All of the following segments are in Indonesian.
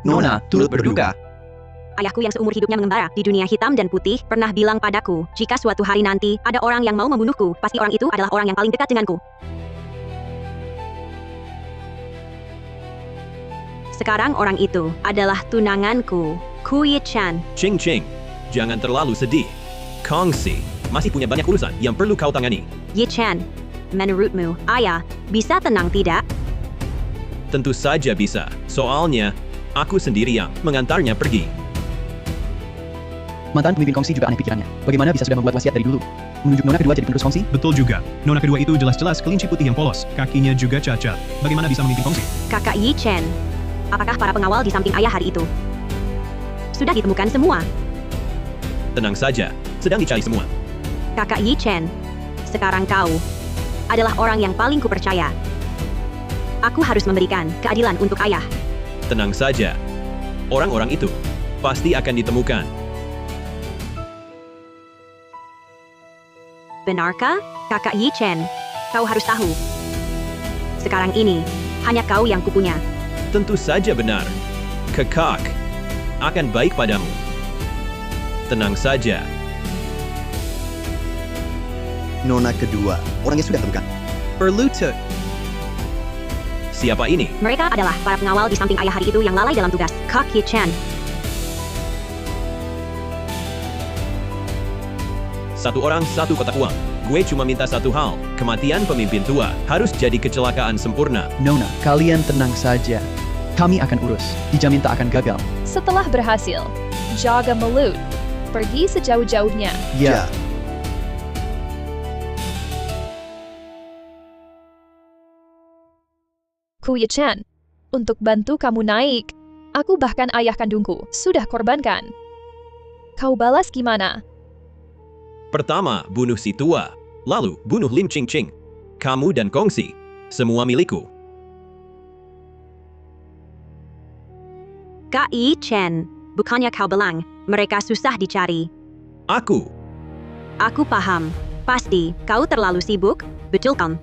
Nona turut berduka. Ayahku yang seumur hidupnya mengembara di dunia hitam dan putih pernah bilang padaku, jika suatu hari nanti ada orang yang mau membunuhku, pasti orang itu adalah orang yang paling dekat denganku. Sekarang orang itu adalah tunanganku, Ku Yi-chan. Ching Ching, jangan terlalu sedih. Kongsi masih punya banyak urusan yang perlu kau tangani. Yi-chan, menurutmu, ayah bisa tenang tidak? Tentu saja bisa, soalnya aku sendiri yang mengantarnya pergi. Mantan pemimpin kongsi juga aneh pikirannya. Bagaimana bisa sudah membuat wasiat dari dulu? Menunjuk nona kedua jadi penerus kongsi? Betul juga. Nona kedua itu jelas-jelas kelinci putih yang polos. Kakinya juga cacat. Bagaimana bisa memimpin kongsi? Kakak Yi-chan, apakah para pengawal di samping ayah hari itu sudah ditemukan semua? Tenang saja, sedang dicari semua. Kakak Yi-chan, sekarang kau adalah orang yang paling kupercaya. Aku harus memberikan keadilan untuk ayah. Tenang saja, orang-orang itu pasti akan ditemukan. Benarkah, Kakak Yi-chan? Kau harus tahu. Sekarang ini, hanya kau yang kupunya. Tentu saja benar. Kekak akan baik padamu. Tenang saja. Nona kedua, orangnya sudah temukan. Berlutut. Siapa ini? Mereka adalah para pengawal di samping ayah hari itu yang lalai dalam tugas. Kak Yi-chan. Satu orang, satu kotak uang. Gue cuma minta satu hal. Kematian pemimpin tua harus jadi kecelakaan sempurna. Nona, kalian tenang saja. Kami akan urus. Dijamin tak akan gagal. Setelah berhasil, jaga mulut. Pergi sejauh-jauhnya. Ya. Ku Yi-chan, untuk bantu kamu naik, aku bahkan ayah kandungku sudah korbankan. Kau balas gimana? Pertama, bunuh si tua. Lalu, bunuh Lim Ching Ching. Kamu dan Kongsi, semua milikku. Kak Yi-chan, bukannya kau bilang mereka susah dicari? Aku Paham. Pasti, kau terlalu sibuk, betul kan?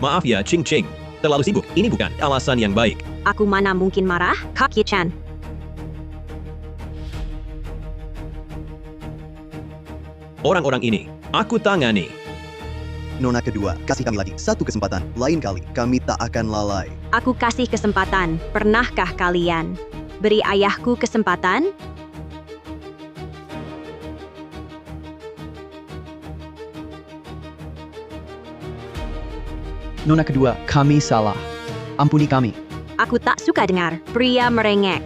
Maaf ya, Ching Ching. Terlalu sibuk, ini bukan alasan yang baik. Aku mana mungkin marah, Kak Yi-chan. Orang-orang ini, aku tangani. Nona kedua, kasih kami lagi satu kesempatan. Lain kali, kami tak akan lalai. Aku kasih kesempatan. Pernahkah kalian beri ayahku kesempatan? Nona kedua, kami salah. Ampuni kami. Aku tak suka dengar pria merengek.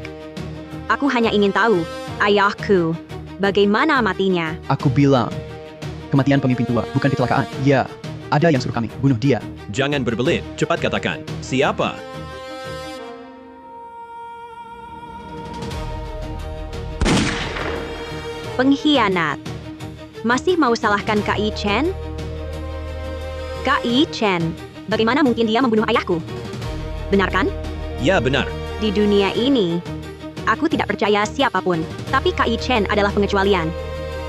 Aku hanya ingin tahu, ayahku, bagaimana matinya? Aku bilang, kematian pemimpin tua bukan kecelakaan. Ya, ada yang suruh kami bunuh dia. Jangan berbelit, cepat katakan. Siapa? Pengkhianat. Masih mau salahkan Kak Yi-chan? Kak Yi-chan, bagaimana mungkin dia membunuh ayahku? Benar kan? Ya benar. Di dunia ini, aku tidak percaya siapapun, tapi Kak Yi-chan adalah pengecualian.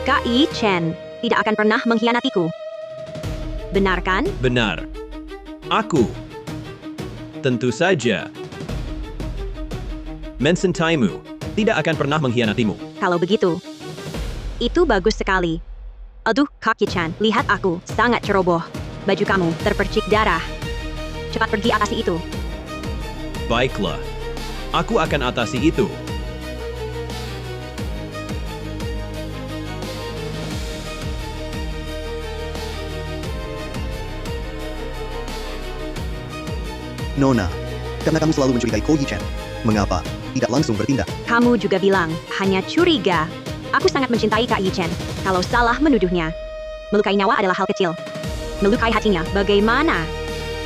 Kak Yi-chan tidak akan pernah mengkhianatiku. Benar kan? Benar. Aku. Tentu saja. Mensentaimu tidak akan pernah mengkhianatimu. Kalau begitu, itu bagus sekali. Aduh, Kak Yi-chan, lihat aku, sangat ceroboh. Baju kamu terpercik darah. Cepat pergi atasi itu. Baiklah. Aku akan atasi itu. Nona, karena kamu selalu mencurigai Ko Yi-chan. Mengapa tidak langsung bertindak? Kamu juga bilang, hanya curiga. Aku sangat mencintai Kak Yi-chan. Kalau salah menuduhnya, melukai nyawa adalah hal kecil. Melukai hatinya, bagaimana?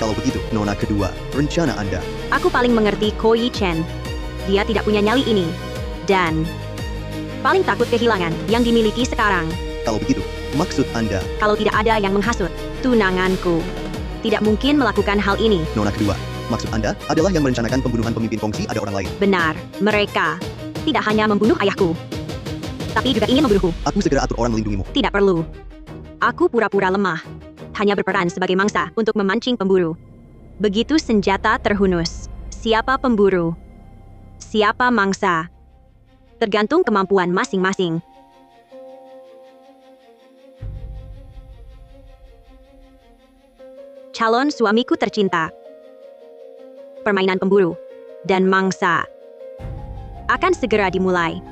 Kalau begitu, Nona kedua, rencana Anda. Aku paling mengerti Ko Yi-chan. Dia tidak punya nyali ini. Dan paling takut kehilangan yang dimiliki sekarang. Kalau begitu, maksud Anda, Kalau tidak ada yang menghasut, tunanganku tidak mungkin melakukan hal ini. Nona kedua, maksud Anda adalah yang merencanakan pembunuhan pemimpin kongsi ada orang lain. Benar, mereka tidak hanya membunuh ayahku, tapi juga ingin membunuhku. Aku segera atur orang melindungimu. Tidak perlu. Aku pura-pura lemah. Hanya berperan sebagai mangsa untuk memancing pemburu. Begitu senjata terhunus. Siapa pemburu? siapa mangsa. Tergantung kemampuan masing-masing. Calon suamiku tercinta. Permainan pemburu dan mangsa akan segera dimulai.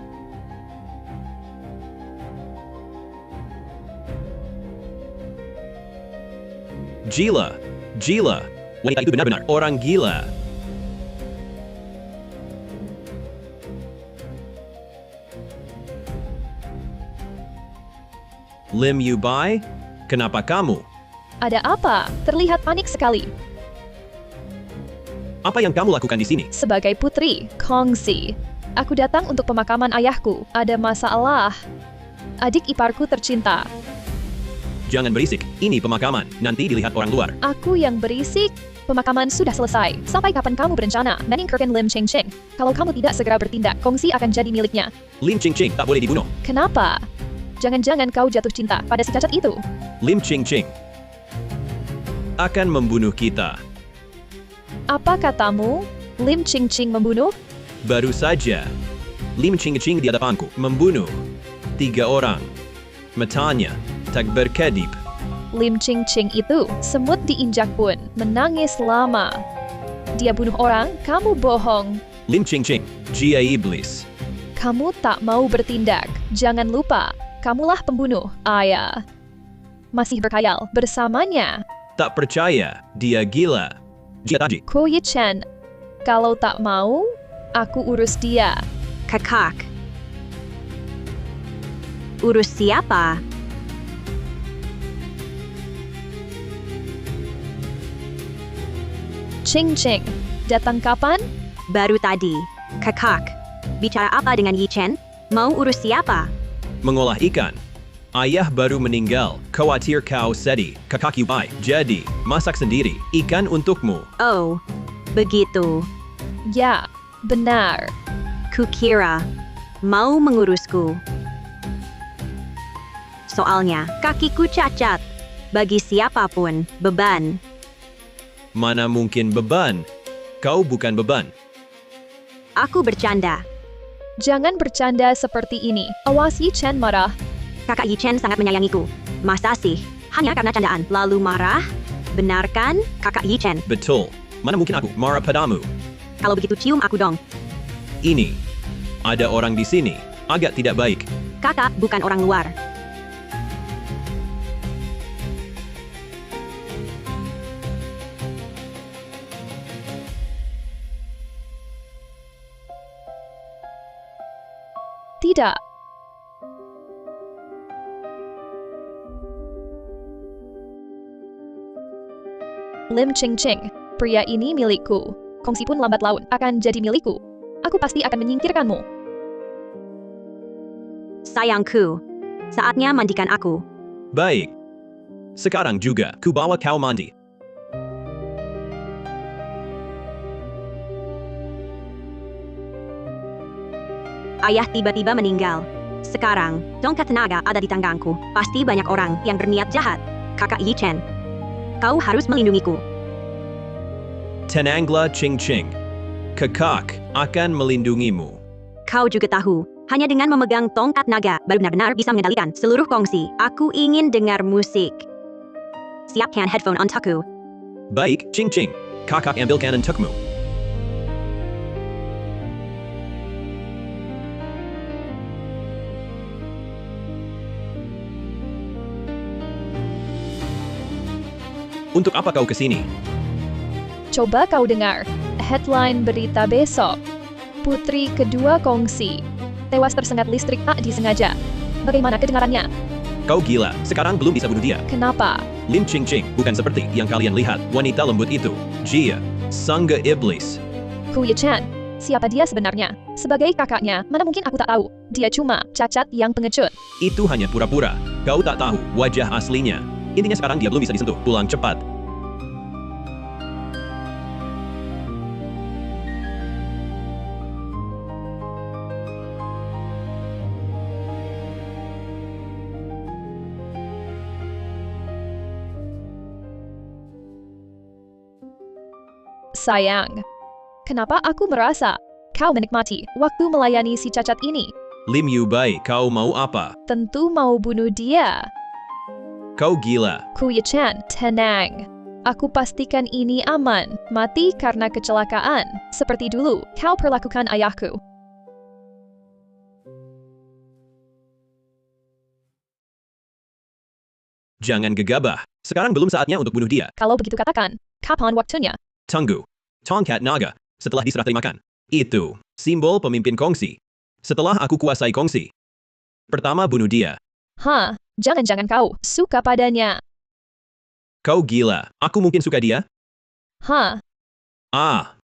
Gila, gila. Wanita itu benar-benar orang gila. Lim Yubai, kenapa kamu? Ada apa? Terlihat panik sekali. Apa yang kamu lakukan di sini? Sebagai putri, Kongsi. Aku datang untuk pemakaman ayahku. Ada masalah. Adik iparku tercinta. Jangan berisik, ini pemakaman, nanti dilihat orang luar. Aku yang berisik. Pemakaman sudah selesai. Sampai kapan kamu berencana meninggalkan Lim Ching Ching? Kalau kamu tidak segera bertindak, Kongsi akan jadi miliknya. Lim Ching Ching tak boleh dibunuh. Kenapa? Jangan-jangan kau jatuh cinta pada si cacat itu? Lim Ching Ching akan membunuh kita. Apa katamu? Lim Ching Ching membunuh? Baru saja, Lim Ching Ching di hadapanku membunuh 3 orang. Matanya tak berkedip. Lim Ching Ching itu semut diinjak pun menangis lama. Dia bunuh orang, kamu bohong. Lim Ching Ching, jia iblis. Kamu tak mau bertindak. Jangan lupa, kamulah pembunuh, ayah. Masih berkhayal bersamanya. Tak percaya, dia gila. Jia Taji, Ko Ye Chen, kalau tak mau, aku urus dia. Kakak. Urus siapa? Ching Ching, datang kapan? Baru tadi. Kakak. Bicara apa dengan Yi Chen? Mau urus siapa? mengolah ikan. Ayah baru meninggal, khawatir kau sedih, kakak Yubai. Jadi, masak sendiri, ikan untukmu. Oh, begitu. Ya, benar. Kukira mau mengurusku. Soalnya, kakiku cacat. Bagi siapapun, beban. Mana mungkin beban? Kau bukan beban. Aku bercanda. Jangan bercanda seperti ini. Awas Yi Chen marah. Kakak Yi Chen sangat menyayangiku. Masa sih? Hanya karena candaan, lalu marah? Benarkan, Kakak Yi Chen? Betul. Mana mungkin aku marah padamu? Kalau begitu cium aku dong. Ini. Ada orang di sini. Agak tidak baik. Kakak bukan orang luar. Tidak. Lim Ching Ching, pria ini milikku. Kongsi pun lambat laun akan jadi milikku. Aku pasti akan menyingkirkanmu. Sayangku, saatnya mandikan aku. Baik. Sekarang juga, ku bawa kau mandi. Ayah tiba-tiba meninggal. Sekarang, tongkat tenaga ada di tanganku. Pasti banyak orang yang berniat jahat. Kakak Yi Chen, kau harus melindungiku. Tenanglah Ching Ching. Kakak akan melindungimu. Kau juga tahu, hanya dengan memegang tongkat naga, baru benar-benar bisa mengendalikan seluruh kongsi. Aku ingin dengar musik. Siapkan headphone untukku. Baik, Ching Ching. Kakak ambilkan untukmu. Untuk apa kau kesini? Coba kau dengar. Headline berita besok. Putri kedua kongsi. Tewas tersengat listrik tak disengaja. Bagaimana kedengarannya? Kau gila, sekarang belum bisa bunuh dia. Kenapa? Lim Ching Ching bukan seperti yang kalian lihat. Wanita lembut itu. Jia, sangga iblis. Ku Ye Chen. Siapa dia sebenarnya? Sebagai kakaknya, mana mungkin aku tak tahu. Dia cuma cacat yang pengecut. Itu hanya pura-pura. Kau tak tahu wajah aslinya. Intinya sekarang dia belum bisa disentuh. Pulang cepat. Sayang. Kenapa aku merasa Kau menikmati waktu melayani si cacat ini. Lim Yu Bai, kau mau apa? Tentu mau bunuh dia. Kau gila. Kuya-chan, tenang. Aku pastikan ini aman. Mati karena kecelakaan. Seperti dulu, kau perlakukan ayahku. Jangan gegabah. Sekarang belum saatnya untuk bunuh dia. Kalau begitu katakan, kapan waktunya? Tunggu. Tongkat naga. Setelah diserah terimakan. Itu simbol pemimpin kongsi. Setelah aku kuasai kongsi. Pertama bunuh dia. Hah, jangan-jangan kau suka padanya. Kau gila. Aku mungkin suka dia? Hah, Ah.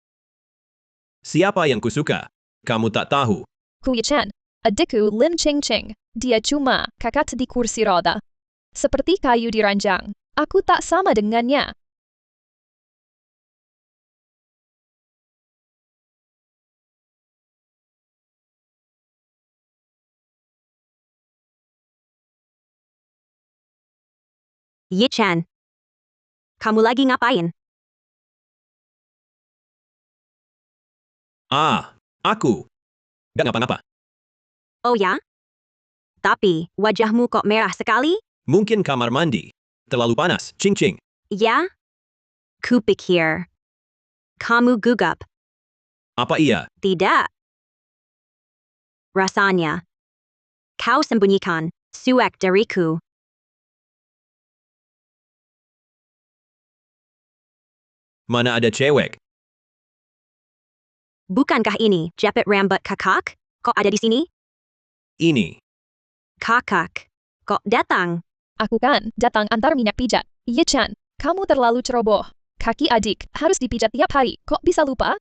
Siapa yang kusuka? Kamu tak tahu. Kuya-chan, adikku Lim Ching Ching. Dia cuma kakak di kursi roda. Seperti kayu diranjang. Aku tak sama dengannya. Yi-chan. Kamu lagi ngapain? Ah. Aku. Gak ngapa-ngapa. Oh ya? Tapi, wajahmu kok merah sekali? Mungkin kamar mandi. Terlalu panas. Cing cing. Ya? Kupikir. Kamu gugup. Apa iya? Tidak. Rasanya. Kau sembunyikan suek dariku. Mana ada cewek? Bukankah ini jepit rambut kakak? Kok ada di sini? Ini. Kakak. Kok datang? Aku kan datang antar minyak pijat. Yi-chan, kamu terlalu ceroboh. Kaki adik harus dipijat tiap hari. Kok bisa lupa?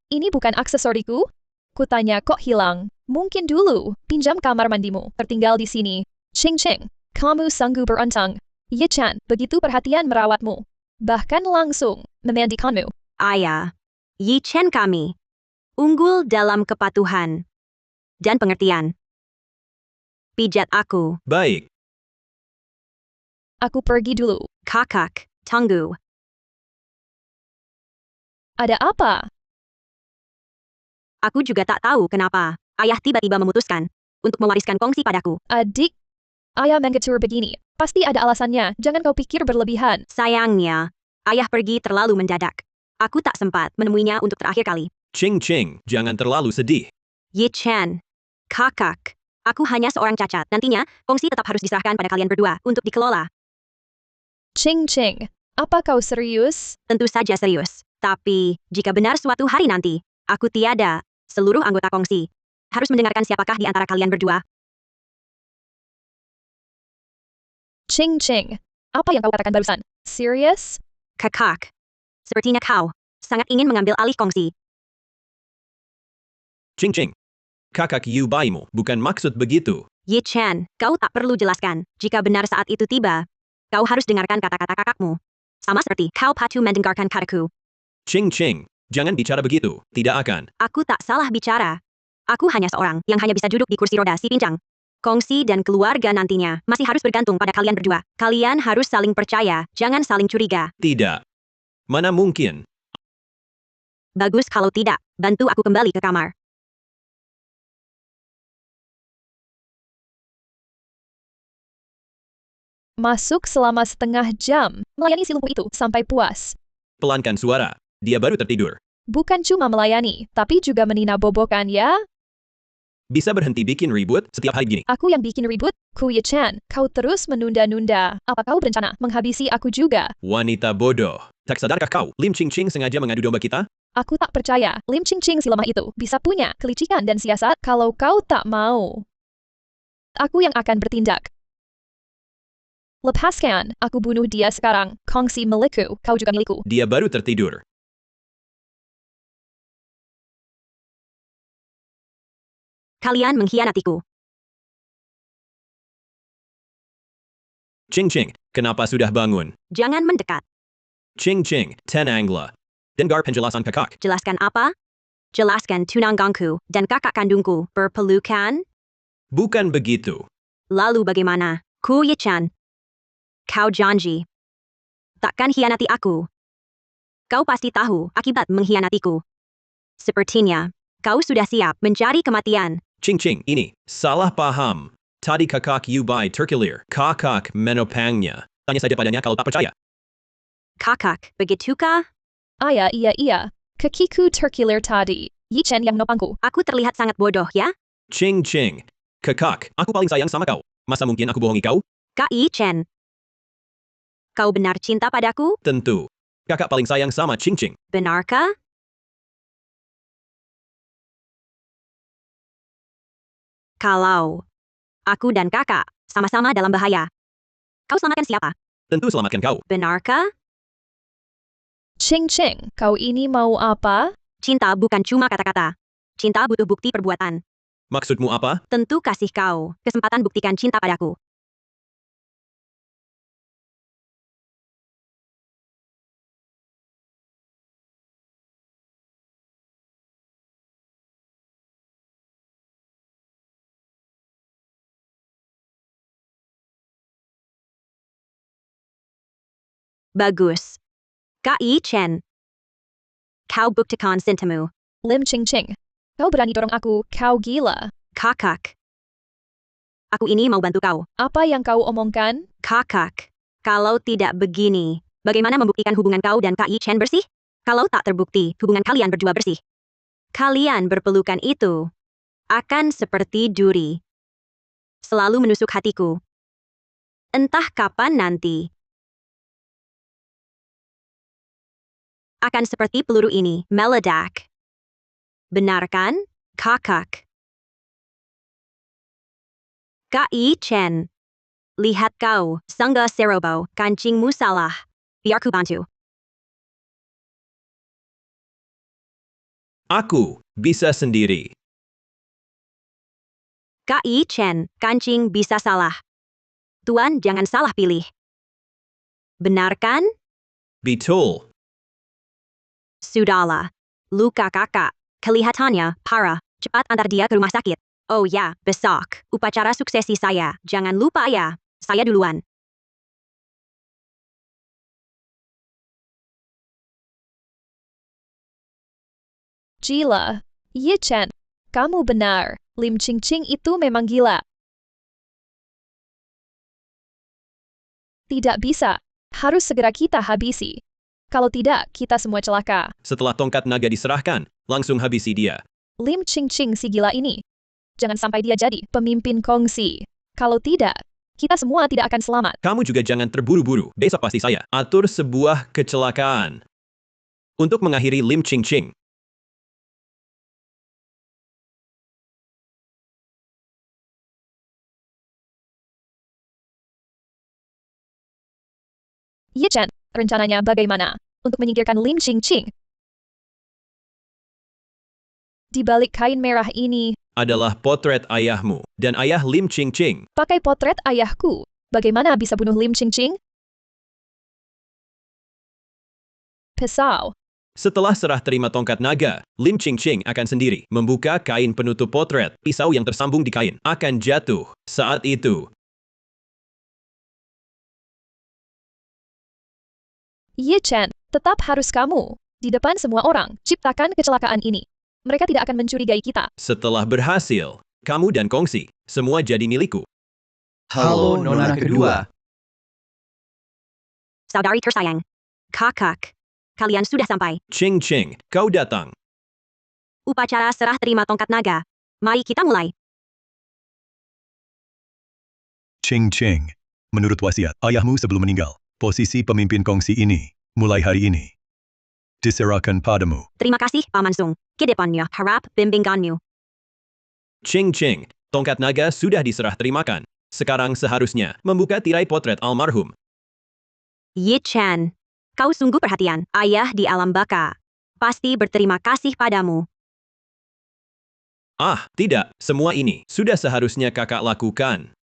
Ini bukan aksesoriku? Kutanya kok hilang. Mungkin dulu, pinjam kamar mandimu. Tertinggal di sini. Ching Ching, kamu sanggup beruntung. Yi-chan, begitu perhatian merawatmu. Bahkan langsung memandikanmu. Ayah. Yi-chen kami. Unggul dalam kepatuhan. Dan pengertian. Pijat aku. Baik. Aku pergi dulu. Kakak. Tunggu. Ada apa? Aku juga tak tahu kenapa. Ayah tiba-tiba memutuskan untuk mewariskan kongsi padaku. Adik, ayah mengatur begini. Pasti ada alasannya. Jangan kau pikir berlebihan. Sayangnya, ayah pergi terlalu mendadak. Aku tak sempat menemuinya untuk terakhir kali. Cing cing. Jangan terlalu sedih. Yi-chen. Kakak. Aku hanya seorang cacat. Nantinya, kongsi tetap harus diserahkan pada kalian berdua untuk dikelola. Ching Ching, apa kau serius? Tentu saja serius. Tapi, jika benar suatu hari nanti, aku tiada, seluruh anggota kongsi harus mendengarkan siapakah di antara kalian berdua. Ching Ching, apa yang kau katakan barusan? Serius? Kakak. Sepertinya kau sangat ingin mengambil alih kongsi. Cing cing. Kakak Yu Baimu. Bukan maksud begitu. Yi-chan, kau tak perlu jelaskan. Jika benar saat itu tiba, kau harus dengarkan kata-kata kakakmu. Sama seperti kau patut mendengarkan kataku. Cing cing. Jangan bicara begitu. Tidak akan. Aku tak salah bicara. Aku hanya seorang yang hanya bisa duduk di kursi roda si pincang. Kongsi dan keluarga nantinya masih harus bergantung pada kalian berdua. Kalian harus saling percaya, jangan saling curiga. Tidak. Mana mungkin. Bagus kalau tidak, bantu aku kembali ke kamar. Masuk selama setengah jam, melayani si lumpuh itu sampai puas. Pelankan suara. Dia baru tertidur. Bukan cuma melayani, tapi juga meninabobokan ya? Bisa berhenti bikin ribut setiap hari gini. Aku yang bikin ribut? Kuya-chan, kau terus menunda-nunda. Apa kau berencana menghabisi aku juga? Wanita bodoh. Tak sadarkah kau? Lim Ching Ching sengaja mengadu domba kita? Aku tak percaya Lim Ching Ching si lemah itu bisa punya kelicikan dan siasat kalau kau tak mau. Aku yang akan bertindak. Lepaskan, aku bunuh dia sekarang. Kongsi milikku, kau juga milikku. Dia baru tertidur. Kalian mengkhianatiku. Ching Ching, kenapa sudah bangun? Jangan mendekat. Ching Ching, tenanglah. Dengar penjelasan kakak. Jelaskan apa? Jelaskan tunanganku dan kakak kandungku berpelukan? Bukan begitu. Lalu bagaimana? Kuya-chan. Kau janji. Takkan hianati aku. Kau pasti tahu akibat mengkhianatiku. Sepertinya, kau sudah siap mencari kematian. Ching Ching, ini salah paham. Tadi kakak Yubai terkilir. Kakak menopangnya. Tanya saja padanya kalau tak percaya. Kakak, begitukah? Iya. Kakiku terkilir tadi. Yi Chen yang nopangku. Aku terlihat sangat bodoh, ya? Ching Ching. Kakak, aku paling sayang sama kau. Masa mungkin aku bohongi kau? Kak Yi Chen. Kau benar cinta padaku? Tentu. Kakak paling sayang sama Ching Ching. Benarkah? Kalau aku dan kakak sama-sama dalam bahaya, kau selamatkan siapa? Tentu selamatkan kau. Benarkah? Ching Ching, kau ini mau apa? Cinta bukan cuma kata-kata. Cinta butuh bukti perbuatan. Maksudmu apa? Tentu kasih kau kesempatan buktikan cinta padaku. Bagus. Kak Yi Chen. Kau buktikan cintamu. Lim Ching Ching. Kau berani dorong aku, kau gila. Kakak. Aku ini mau bantu kau. Apa yang kau omongkan? Kakak. Kalau tidak begini, bagaimana membuktikan hubungan kau dan Kak Yi Chen bersih? Kalau tak terbukti, hubungan kalian berdua bersih. Kalian berpelukan itu akan seperti duri. Selalu menusuk hatiku. Entah kapan nanti. Akan seperti peluru ini, meledak. Benar kan, kakak? Kak Yi Chen. Lihat kau, Sangga Serobo, kancingmu salah. Biar ku bantu. Aku bisa sendiri. Kak Yi Chen, kancing bisa salah. Tuan jangan salah pilih. Benar kan? Betul. Sudahlah. Luka kakak. Kelihatannya parah. Cepat antar dia ke rumah sakit. Oh ya, besok. Upacara suksesi saya. Jangan lupa ya. Saya duluan. Gila. Yi Chen. Kamu benar. Lim Ching Ching itu memang gila. Tidak bisa. Harus segera kita habisi. Kalau tidak, kita semua celaka. Setelah tongkat naga diserahkan, langsung habisi dia. Lim Ching Ching si gila ini. Jangan sampai dia jadi pemimpin kongsi. Kalau tidak, kita semua tidak akan selamat. Kamu juga jangan terburu-buru. Besok pasti saya atur sebuah kecelakaan. Untuk mengakhiri Lim Ching Ching. Yi Chen, rencananya bagaimana untuk menyingkirkan Lim Ching Ching? Di balik kain merah ini, Adalah potret ayahmu dan ayah Lim Ching Ching. pakai potret ayahku. Bagaimana bisa bunuh Lim Ching Ching? Pisau. Setelah serah terima tongkat naga, Lim Ching Ching akan sendiri membuka kain penutup potret. Pisau yang tersambung di kain akan jatuh. Saat itu, Yi Chen, tetap harus kamu. Di depan semua orang, ciptakan kecelakaan ini. Mereka tidak akan mencurigai kita. setelah berhasil, kamu dan Kongsi semua jadi milikku. Halo, Nona kedua. Saudari tersayang. Kakak. Kalian sudah sampai. Ching Ching, kau datang. Upacara serah terima tongkat naga. Mari kita mulai. Ching Ching. Menurut wasiat ayahmu sebelum meninggal, posisi pemimpin kongsi ini, mulai hari ini, diserahkan padamu. Terima kasih, Paman Sung. Kedepannya, harap bimbinganmu. Ching Ching, tongkat naga sudah diserah terimakan. Sekarang seharusnya membuka tirai potret almarhum. Yi Chen. Kau sungguh perhatian. Ayah di alam baka. Pasti berterima kasih padamu. Ah, tidak. Semua ini sudah seharusnya kakak lakukan.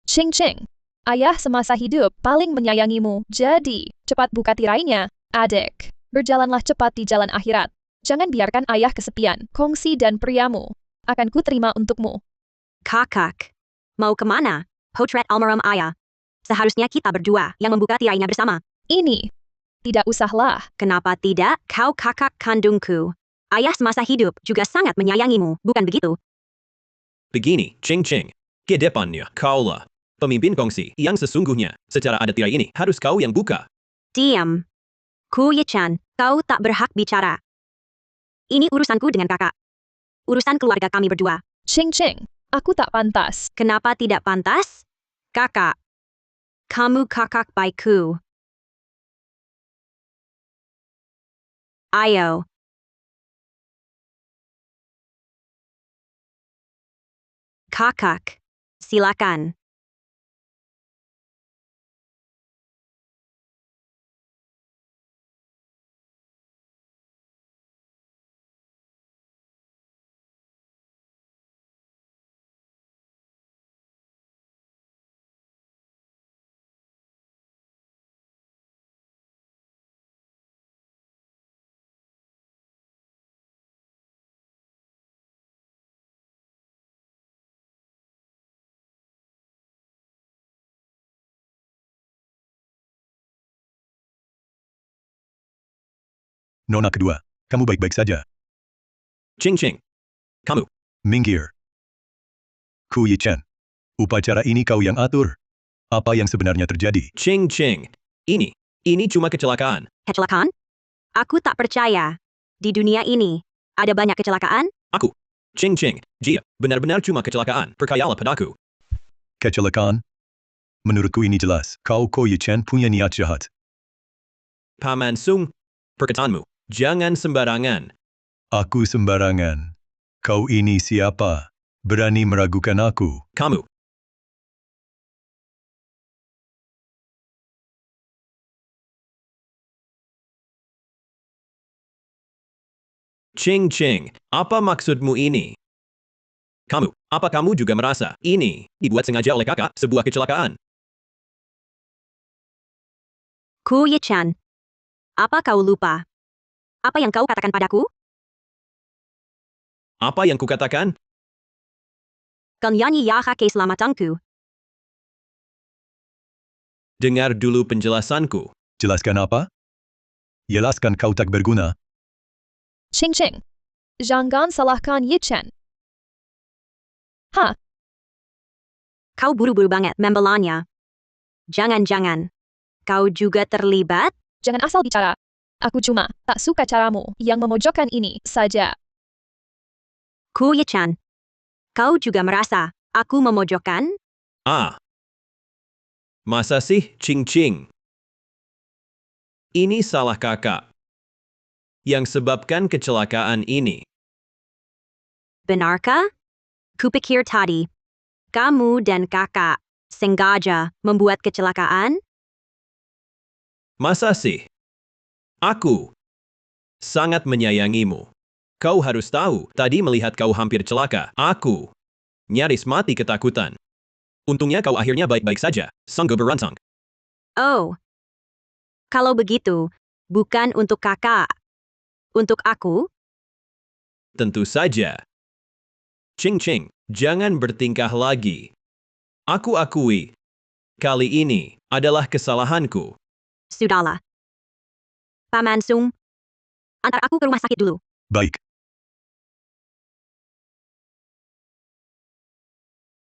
Ching Ching, ayah semasa hidup paling menyayangimu. Jadi, cepat buka tirainya, adik. Berjalanlah cepat di jalan akhirat. Jangan biarkan ayah kesepian. Kongsi dan priamu akan kuterima untukmu. Kakak. Mau kemana? Potret almarhum ayah. Seharusnya kita berdua yang membuka tirainya bersama. Ini Tidak usahlah. Kenapa tidak? Kau kakak kandungku. Ayah semasa hidup juga sangat menyayangimu, bukan begitu? Begini, Ching Ching. Ke depannya, kaulah pemimpin kongsi yang sesungguhnya. Secara adat tirai ini, harus kau yang buka. Diam. Ku Ye-chan, kau tak berhak bicara. Ini urusanku dengan kakak. Urusan keluarga kami berdua. Ching Ching, aku tak pantas. Kenapa tidak pantas? Kakak. Kamu kakak baikku. Ayo. Kakak. Silakan. Nona kedua, kamu baik-baik saja. Ching Ching. Kamu. Minggir. Ku Ye-chan. Upacara ini kau yang atur. Apa yang sebenarnya terjadi? Ching Ching. Ini cuma kecelakaan. Kecelakaan? Aku tak percaya. Di dunia ini, ada banyak kecelakaan? Ching Ching. Jia, benar-benar cuma kecelakaan. Percayalah padaku. Kecelakaan? Menurutku ini jelas. Kau Ko Ye-chan punya niat jahat. Paman Sung. Perkataanmu. Jangan sembarangan. Aku sembarangan. Kau ini siapa? Berani meragukan aku. Kamu. Ching Ching, apa maksudmu ini? Apa kamu juga merasa ini dibuat sengaja oleh kakak sebuah kecelakaan? Ku Ye-chan. Apa kau lupa? Apa yang kau katakan padaku? Apa yang kukatakan? Kenyanyi Yaha keselamatanku. Dengar dulu penjelasanku. Jelaskan apa? Jelaskan kau tak berguna. Ching Ching. Jangan salahkan Ye-chan. Kau buru-buru banget membelanya. Jangan-jangan. Kau juga terlibat? Jangan asal bicara. Aku cuma tak suka caramu yang memojokkan ini saja. Ku Ye-chan. Kau juga merasa aku memojokkan? Ah. Masa sih, Ching Ching? Ini salah kakak. Yang sebabkan kecelakaan ini. Benarkah? Kupikir tadi, kamu dan kakak sengaja membuat kecelakaan? Masa sih? Aku sangat menyayangimu. Kau harus tahu, tadi melihat kau hampir celaka, aku nyaris mati ketakutan. Untungnya kau akhirnya baik-baik saja, sanggup berontak. Oh. Kalau begitu, bukan untuk kakak. Untuk aku? Tentu saja. Ching Ching, jangan bertingkah lagi. Aku akui, kali ini adalah kesalahanku. Sudahlah. Paman Sung, antar aku ke rumah sakit dulu. Baik.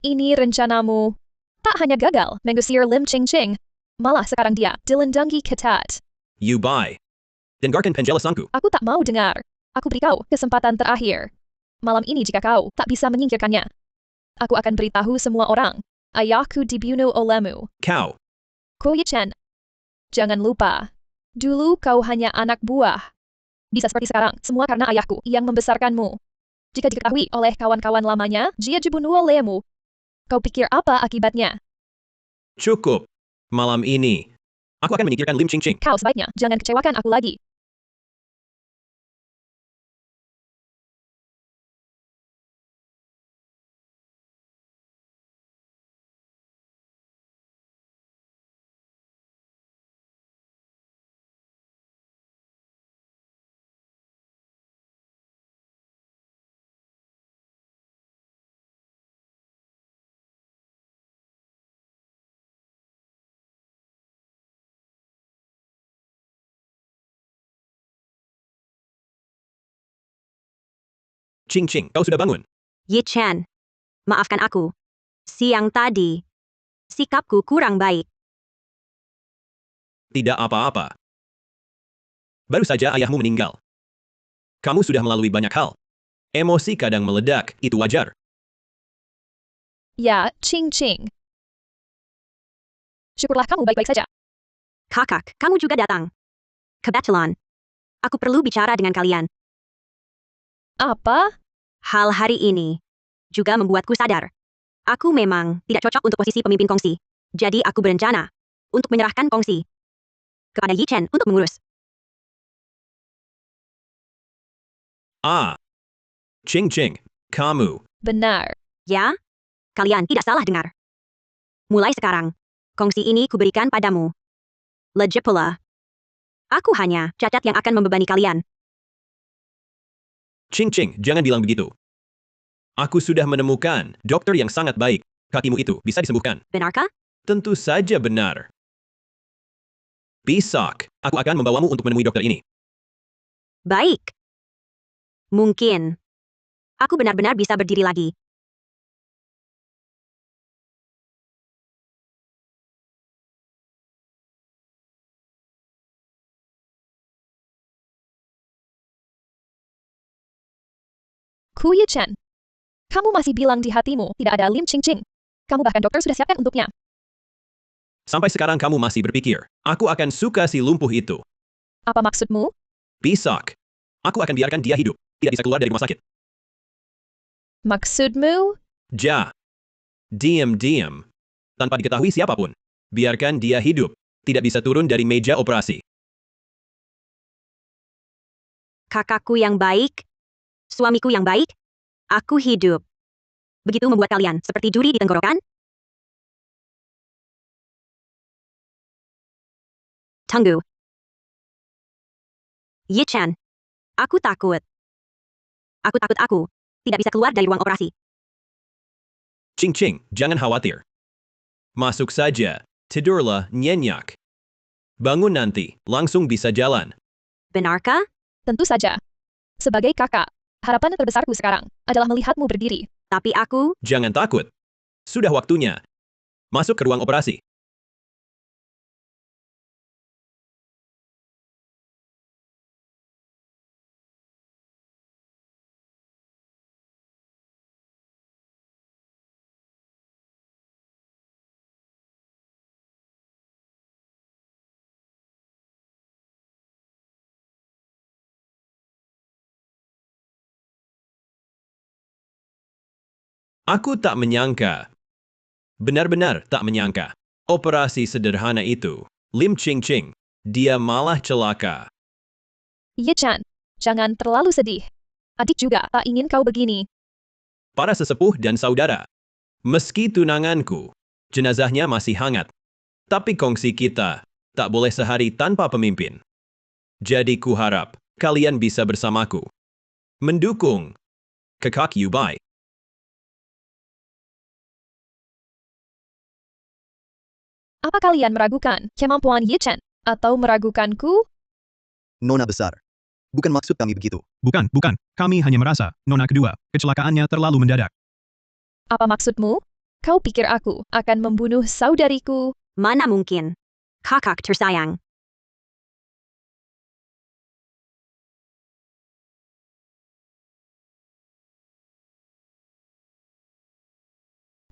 Ini rencanamu. Tak hanya gagal mengusir Lim Ching Ching, malah sekarang dia dilendangi ketat. You buy. Dengarkan penjelasanku. Aku tak mau dengar. Aku beri kau kesempatan terakhir. Malam ini jika kau tak bisa menyingkirkannya, aku akan beritahu semua orang. Ayahku dibunuh olehmu. Kau. Ko Ye-chan. Jangan lupa. Dulu kau hanya anak buah. Bisa seperti sekarang, semua karena ayahku yang membesarkanmu. Jika diketahui oleh kawan-kawan lamanya, dia dibunuh olehmu. Kau pikir apa akibatnya? Cukup. Malam ini, aku akan menyingkirkan Lim Ching Ching. Kau sebaiknya jangan kecewakan aku lagi. Ching Ching, kau sudah bangun? Yi Chen, maafkan aku. Siang tadi, sikapku kurang baik. Tidak apa-apa. Baru saja ayahmu meninggal. Kamu sudah melalui banyak hal. Emosi kadang meledak, itu wajar. Ya, Ching Ching. Syukurlah kamu baik-baik saja. Kakak, kamu juga datang. Kebetulan, aku perlu bicara dengan kalian. Apa? Hal hari ini juga membuatku sadar. Aku memang tidak cocok untuk posisi pemimpin kongsi. Jadi aku berencana untuk menyerahkan kongsi kepada Yi Chen untuk mengurus. Ah. Ching Ching, kamu. Benar. Ya, kalian tidak salah dengar. Mulai sekarang, kongsi ini kuberikan padamu. Lagi pula, aku hanya cacat yang akan membebani kalian. Ching Ching, jangan bilang begitu. Aku sudah menemukan dokter yang sangat baik. Kakimu itu bisa disembuhkan. Benarkah? Tentu saja benar. Besok, aku akan membawamu untuk menemui dokter ini. Baik. Mungkin aku benar-benar bisa berdiri lagi. Ku Yi Chen. Kamu masih bilang di hatimu tidak ada Lim Ching Ching. Kamu bahkan dokter sudah siapkan untuknya. Sampai sekarang kamu masih berpikir, aku akan suka si lumpuh itu. Apa maksudmu? Besok, aku akan biarkan dia hidup. Tidak bisa keluar dari rumah sakit. Maksudmu? Ja. Diam-diam. Tanpa diketahui siapapun. Biarkan dia hidup. Tidak bisa turun dari meja operasi. Kakakku yang baik, suamiku yang baik, aku hidup. Begitu membuat kalian seperti duri di tenggorokan? Tunggu. Yi Chen, aku takut. Aku takut aku tidak bisa keluar dari ruang operasi. Ching Ching, jangan khawatir. Masuk saja. Tidurlah nyenyak. Bangun nanti, langsung bisa jalan. Benarkah? Tentu saja. Sebagai kakak, harapan terbesarku sekarang adalah melihatmu berdiri. Tapi aku, Jangan takut. Sudah waktunya. Masuk ke ruang operasi. Aku tak menyangka. Benar-benar tak menyangka. Operasi sederhana itu. Lim Ching Ching. Dia malah celaka. Yi Chen, jangan terlalu sedih. Adik juga tak ingin kau begini. Para sesepuh dan saudara. Meski tunanganku, jenazahnya masih hangat. Tapi kongsi kita tak boleh sehari tanpa pemimpin. Jadi kuharap kalian bisa bersamaku. Mendukung Kakak Yubai. Apa kalian meragukan kemampuan Yi Chen? Atau meragukanku? Nona besar. Bukan maksud kami begitu. Bukan, bukan. Kami hanya merasa, nona kedua, kecelakaannya terlalu mendadak. Apa maksudmu? Kau pikir aku akan membunuh saudariku? mana mungkin. Kakak tersayang.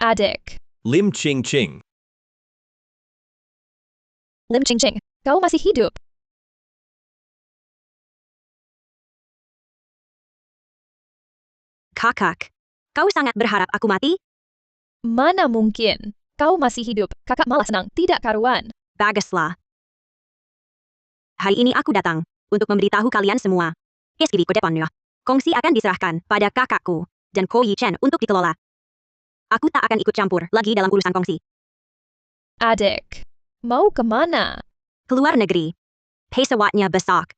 Adik. Lim Ching Ching. Lim Ching Ching, kau masih hidup. Kakak, kau sangat berharap aku mati? Mana mungkin. Kau masih hidup, kakak malah senang, tidak karuan. Baguslah. Hari ini aku datang untuk memberitahu kalian semua. Eskidi ke depannya. Kongsi akan diserahkan pada kakakku dan Ko Yi Chen untuk dikelola. Aku tak akan ikut campur lagi dalam urusan kongsi. Adik, mau kemana? Keluar negeri. Pesawatnya besok.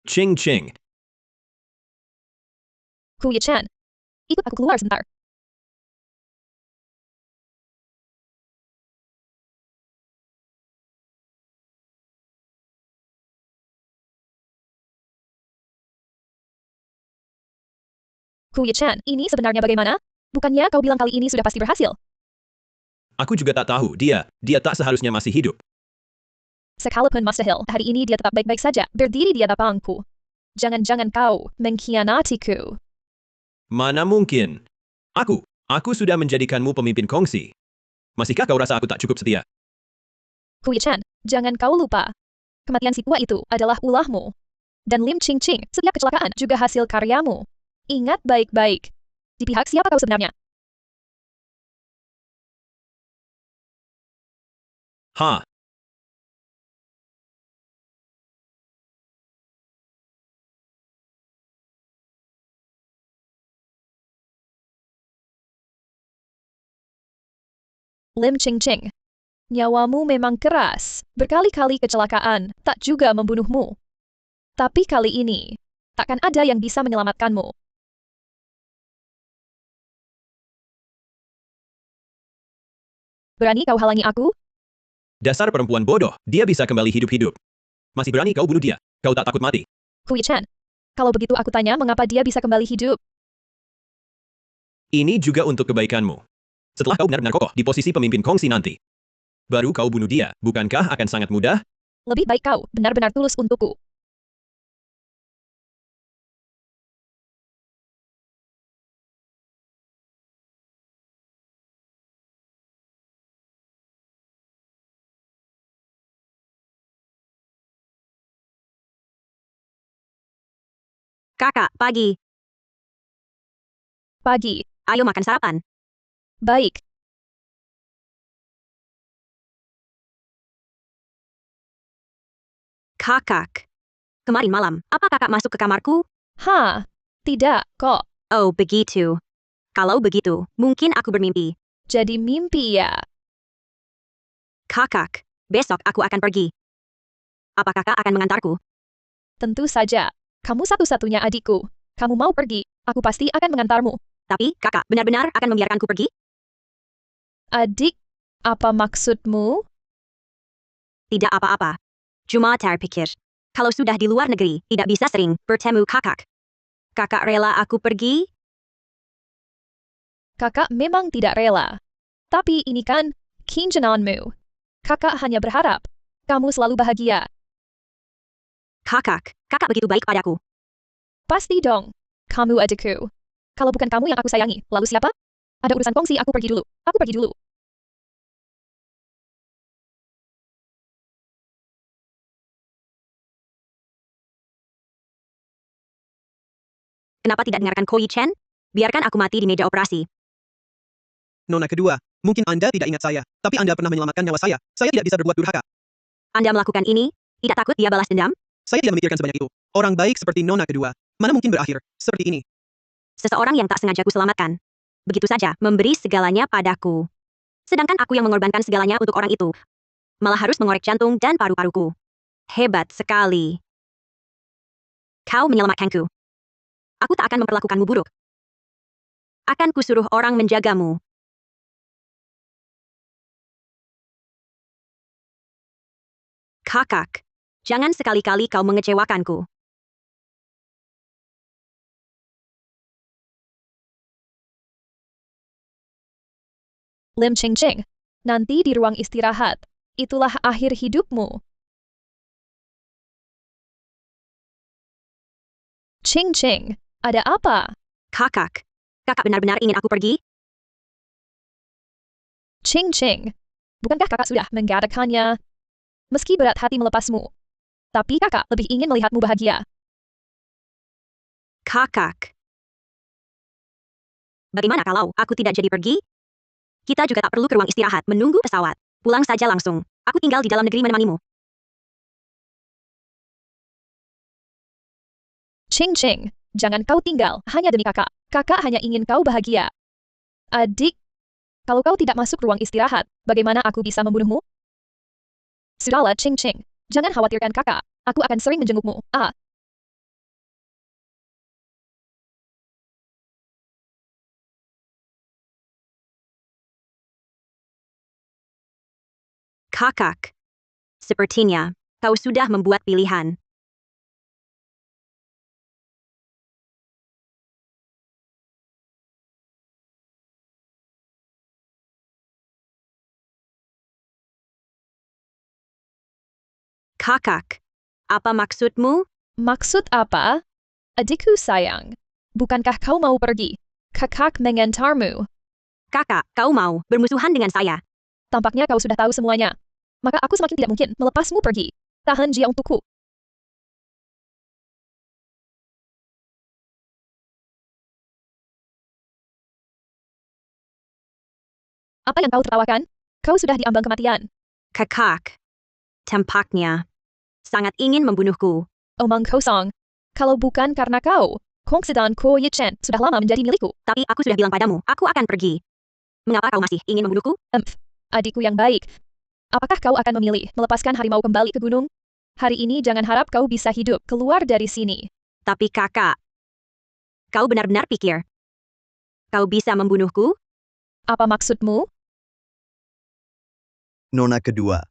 Ching Ching. Ku Yi Chen, ikut aku keluar sebentar. Kuya-chan, ini sebenarnya bagaimana? Bukannya kau bilang kali ini sudah pasti berhasil? Aku juga tak tahu, dia tak seharusnya masih hidup. Sekalipun mustahil, hari ini dia tetap baik-baik saja, berdiri di hadapanku. Jangan-jangan kau mengkhianatiku. Mana mungkin? Aku sudah menjadikanmu pemimpin kongsi. Masihkah kau rasa aku tak cukup setia? Kuya-chan, jangan kau lupa. Kematian si tua itu adalah ulahmu. Dan Lim Ching Ching, setiap kecelakaan juga hasil karyamu. Ingat baik-baik. Di pihak siapa kau sebenarnya? Ha, Lim Ching Ching. Nyawamu memang keras. Berkali-kali kecelakaan, tak juga membunuhmu. Tapi kali ini, takkan ada yang bisa menyelamatkanmu. Berani kau halangi aku? dasar perempuan bodoh, dia bisa kembali hidup-hidup. Masih berani kau bunuh dia? Kau tak takut mati? Kuya-chan. Kalau begitu aku tanya mengapa dia bisa kembali hidup. Ini juga untuk kebaikanmu. Setelah kau benar-benar kokoh di posisi pemimpin kongsi nanti, baru kau bunuh dia, bukankah akan sangat mudah? Lebih baik kau benar-benar tulus untukku. Kakak, pagi. Pagi. Ayo makan sarapan. Baik. Kakak. Kemarin malam, apa kakak masuk ke kamarku? Tidak, kok. Oh, begitu. Kalau begitu, mungkin aku bermimpi. Jadi mimpi ya. Kakak, besok aku akan pergi. Apa kakak akan mengantarku? Tentu saja. Kamu satu-satunya adikku. Kamu mau pergi, aku pasti akan mengantarmu. Tapi, kakak benar-benar akan membiarkanku pergi? Adik, apa maksudmu? Tidak apa-apa. Cuma terpikir. Kalau sudah di luar negeri, tidak bisa sering bertemu kakak. Kakak rela aku pergi? Kakak memang tidak rela. Tapi ini kan kinjananmu. Kakak hanya berharap kamu selalu bahagia. Kakak begitu baik padaku. Pasti dong. Kamu adikku. Kalau bukan kamu yang aku sayangi, lalu siapa? Ada urusan kongsi, aku pergi dulu. Aku pergi dulu. Kenapa tidak dengarkan Koi Chen? Biarkan aku mati di meja operasi. Nona kedua, mungkin Anda tidak ingat saya, tapi Anda pernah menyelamatkan nyawa saya. Saya tidak bisa berbuat durhaka. Anda melakukan ini? Tidak takut dia balas dendam? Saya tidak memikirkan sebanyak itu. Orang baik seperti Nona kedua, mana mungkin berakhir seperti ini? Seseorang yang tak sengaja kuselamatkan. Begitu saja, memberi segalanya padaku. Sedangkan aku yang mengorbankan segalanya untuk orang itu. Malah harus mengorek jantung dan paru-paruku. Hebat sekali. Kau menyelamatkanku. Aku tak akan memperlakukanmu buruk. Akan kusuruh orang menjagamu. Kakak, jangan sekali-kali kau mengecewakanku. Lim Ching Ching. Nanti di ruang istirahat. Itulah akhir hidupmu. Ching Ching. Ada apa? Kakak benar-benar ingin aku pergi? Ching Ching. Bukankah kakak sudah menggadaikannya? Meski berat hati melepasmu. Tapi kakak lebih ingin melihatmu bahagia. Kakak. Bagaimana kalau aku tidak jadi pergi? Kita juga tak perlu ke ruang istirahat menunggu pesawat. Pulang saja langsung. Aku tinggal di dalam negeri menemanimu. Ching Ching. Jangan kau tinggal hanya demi kakak. Kakak hanya ingin kau bahagia. Adik, kalau kau tidak masuk ruang istirahat, bagaimana aku bisa membunuhmu? Sudahlah Ching Ching. Jangan khawatirkan kakak. Aku akan sering menjengukmu. Kakak. Sepertinya, kau sudah membuat pilihan. Kakak, apa maksudmu? Maksud apa? Adikku sayang, bukankah kau mau pergi? Kakak mengantarmu. Kakak, kau mau bermusuhan dengan saya. Tampaknya kau sudah tahu semuanya. Maka aku semakin tidak mungkin melepasmu pergi. Tahan dia untukku. Apa yang kau tertawakan? Kau sudah diambang kematian. Kakak, tampaknya sangat ingin membunuhku. Omong kosong. Kalau bukan karena kau, Kong Si dan Ko Ye Chen sudah lama menjadi milikku. Tapi aku sudah bilang padamu, aku akan pergi. Mengapa kau masih ingin membunuhku? Adikku yang baik. Apakah kau akan memilih melepaskan harimau kembali ke gunung? Hari ini jangan harap kau bisa hidup keluar dari sini. Tapi kakak, kau benar-benar pikir kau bisa membunuhku? Apa maksudmu? Nona kedua.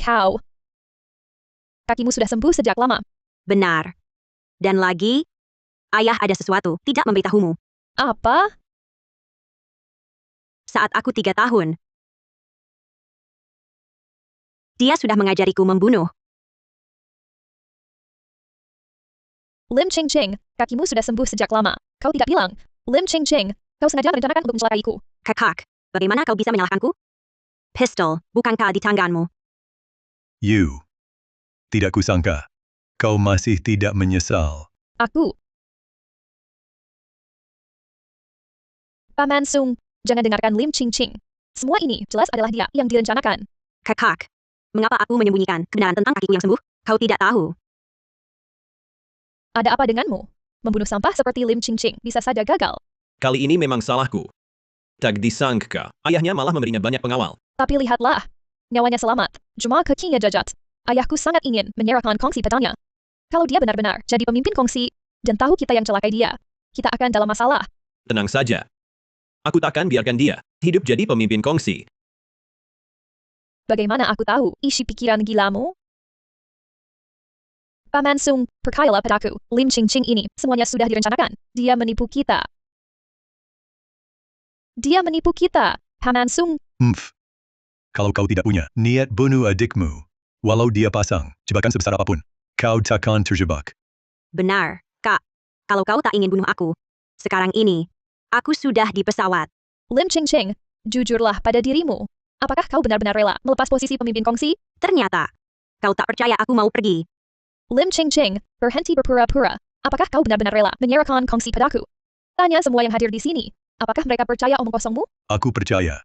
Kau. Kakimu sudah sembuh sejak lama. Benar. Dan lagi, ayah ada sesuatu tidak memberitahumu. Apa? Saat aku 3 tahun, dia sudah mengajariku membunuh. Lim Ching Ching, kakimu sudah sembuh sejak lama. Kau tidak bilang. Lim Ching Ching, kau sengaja merencanakan untuk mencelakaiku. Kakak, bagaimana kau bisa menyalahkanku? Pistol, bukankah di tanganmu? You. Tidak kusangka. Kau masih tidak menyesal. Aku. Paman Sung, jangan dengarkan Lim Ching Ching. Semua ini jelas adalah dia yang direncanakan. Kakak, mengapa aku menyembunyikan kebenaran tentang kakiku yang sembuh? Kau tidak tahu. Ada apa denganmu? Membunuh sampah seperti Lim Ching Ching bisa saja gagal. Kali ini memang salahku. Tak disangka, ayahnya malah memberinya banyak pengawal. Tapi lihatlah. Nyawanya selamat. Cuma kakinya jajat. Ayahku sangat ingin menyerahkan Kongsi padanya. Kalau dia benar-benar jadi pemimpin Kongsi, dan tahu kita yang celakai dia, kita akan dalam masalah. Tenang saja. Aku takkan biarkan dia hidup jadi pemimpin kongsi. Bagaimana aku tahu isi pikiran gilamu? Paman Sung, percayalah padaku, Lim Ching Ching ini semuanya sudah direncanakan. Dia menipu kita. Dia menipu kita, Paman Sung. Kalau kau tidak punya niat bunuh adikmu, walau dia pasang jebakan sebesar apapun, kau takkan terjebak. Benar, Kak. Kalau kau tak ingin bunuh aku, sekarang ini, aku sudah di pesawat. Lim Ching Ching, jujurlah pada dirimu. Apakah kau benar-benar rela melepas posisi pemimpin kongsi? Ternyata, kau tak percaya aku mau pergi. Lim Ching Ching, berhenti berpura-pura. Apakah kau benar-benar rela menyerahkan kongsi padaku? Tanya semua yang hadir di sini. Apakah mereka percaya omong kosongmu? Aku percaya.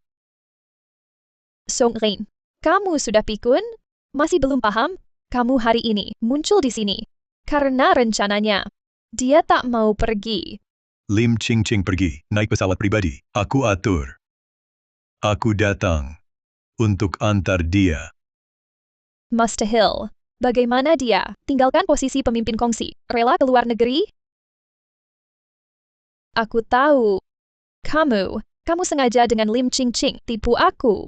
Song Rin, kamu sudah pikun? Masih belum paham? Kamu hari ini muncul di sini. Karena rencananya, dia tak mau pergi. Lim Ching Ching pergi, naik pesawat pribadi. Aku atur. Aku datang untuk antar dia. Mustahil. Bagaimana dia tinggalkan posisi pemimpin kongsi, rela ke luar negeri? Aku tahu. Kamu sengaja dengan Lim Ching Ching tipu aku.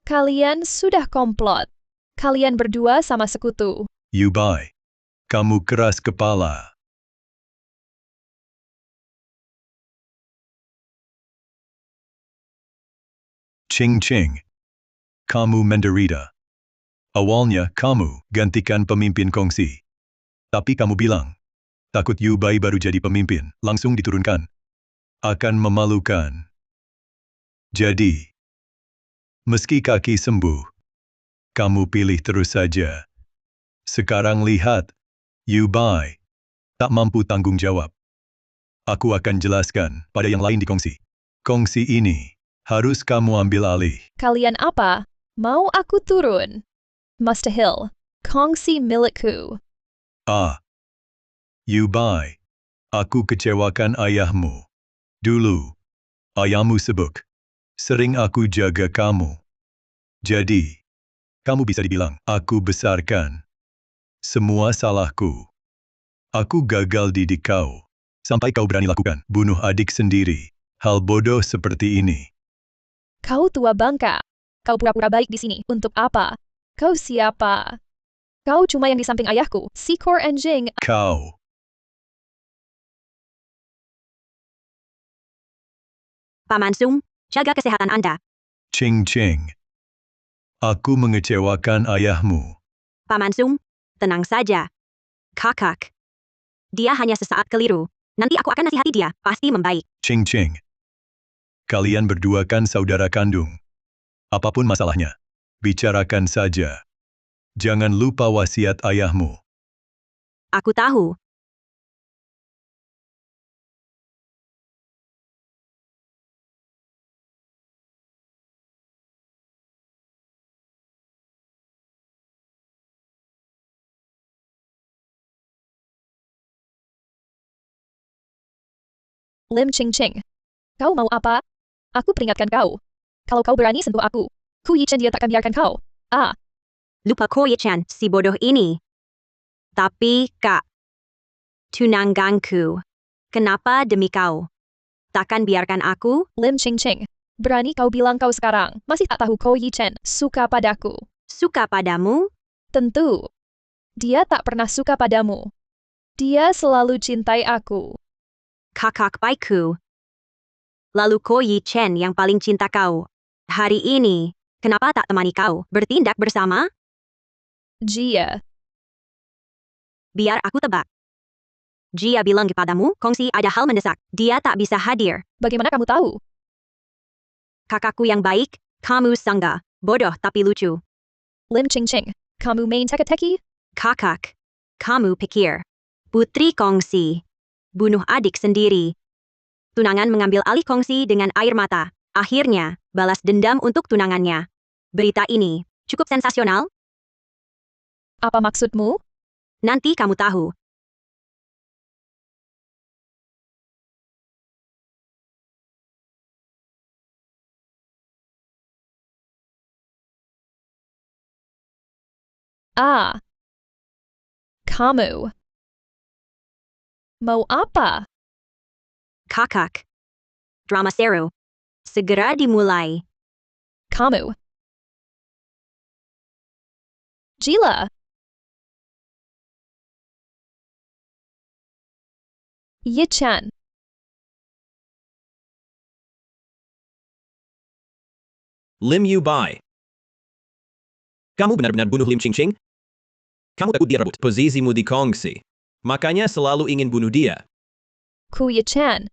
Kalian sudah komplot. Kalian berdua sama sekutu. You Bai. Kamu keras kepala. Ching Ching. Kamu menderita. Awalnya kamu gantikan pemimpin kongsi. Tapi kamu bilang, takut Yu Bai baru jadi pemimpin, langsung diturunkan. Akan memalukan. Jadi, meski kaki sembuh, kamu pilih terus saja. Sekarang lihat, Yu Bai tak mampu tanggung jawab. Aku akan jelaskan pada yang lain di kongsi. Kongsi ini harus kamu ambil alih. Kalian apa? Mau aku turun? Mustahil. Kongsi milikku. Yu Bai, aku kecewakan ayahmu. Dulu, ayahmu sibuk. Sering aku jaga kamu. Jadi, kamu bisa dibilang, aku besarkan. Semua salahku. Aku gagal didik kau. Sampai kau berani lakukan, bunuh adik sendiri. Hal bodoh seperti ini. Kau tua bangka. Kau pura-pura baik di sini. Untuk apa? Kau siapa? Kau cuma yang di samping ayahku, si Kor Enjing. Kau. Paman Sung, jaga kesehatan Anda. Ching Ching. Aku mengecewakan ayahmu. Paman Sung, tenang saja. Kakak. Dia hanya sesaat keliru. Nanti aku akan nasihati dia, pasti membaik. Ching Ching. Kalian berdua kan saudara kandung. Apapun masalahnya, bicarakan saja. Jangan lupa wasiat ayahmu. Aku tahu. Lim Ching Ching. Kau mau apa? Aku peringatkan kau. Kalau kau berani sentuh aku, Ku Yichen dia takkan biarkan kau. Lupa Ko Ye-chan, si bodoh ini. Tapi, Kak. Tunanganku. Kenapa demi kau? Takkan biarkan aku? Lim Ching Ching. Berani kau bilang kau sekarang, masih tak tahu Ko Yichen suka padaku. Suka padamu? Tentu. Dia tak pernah suka padamu. Dia selalu cintai aku. Kakak baikku. Lalu Ko Yi-chen yang paling cinta kau. Hari ini, kenapa tak temani kau bertindak bersama? Jia. Biar aku tebak. Jia bilang kepadamu, kongsi ada hal mendesak. Dia tak bisa hadir. Bagaimana kamu tahu? Kakakku yang baik, kamu sangga. Bodoh tapi lucu. Lim Ching Ching. Kamu main teka-teki? Kakak. Kamu pikir. Putri kongsi. Bunuh adik sendiri. Tunangan mengambil alih kongsi dengan air mata. Akhirnya, balas dendam untuk tunangannya. Berita ini cukup sensasional. Apa maksudmu? Nanti kamu tahu. Kamu. Mau apa? Kakak. Drama seru. Segera dimulai. Kamu. Gila. Ye-chan. Lim Yu Bai. Kamu benar-benar bunuh Lim Ching Ching? Kamu takut dia rebut posisimu di kongsi. Makanya selalu ingin bunuh dia. Ku Ye-chan.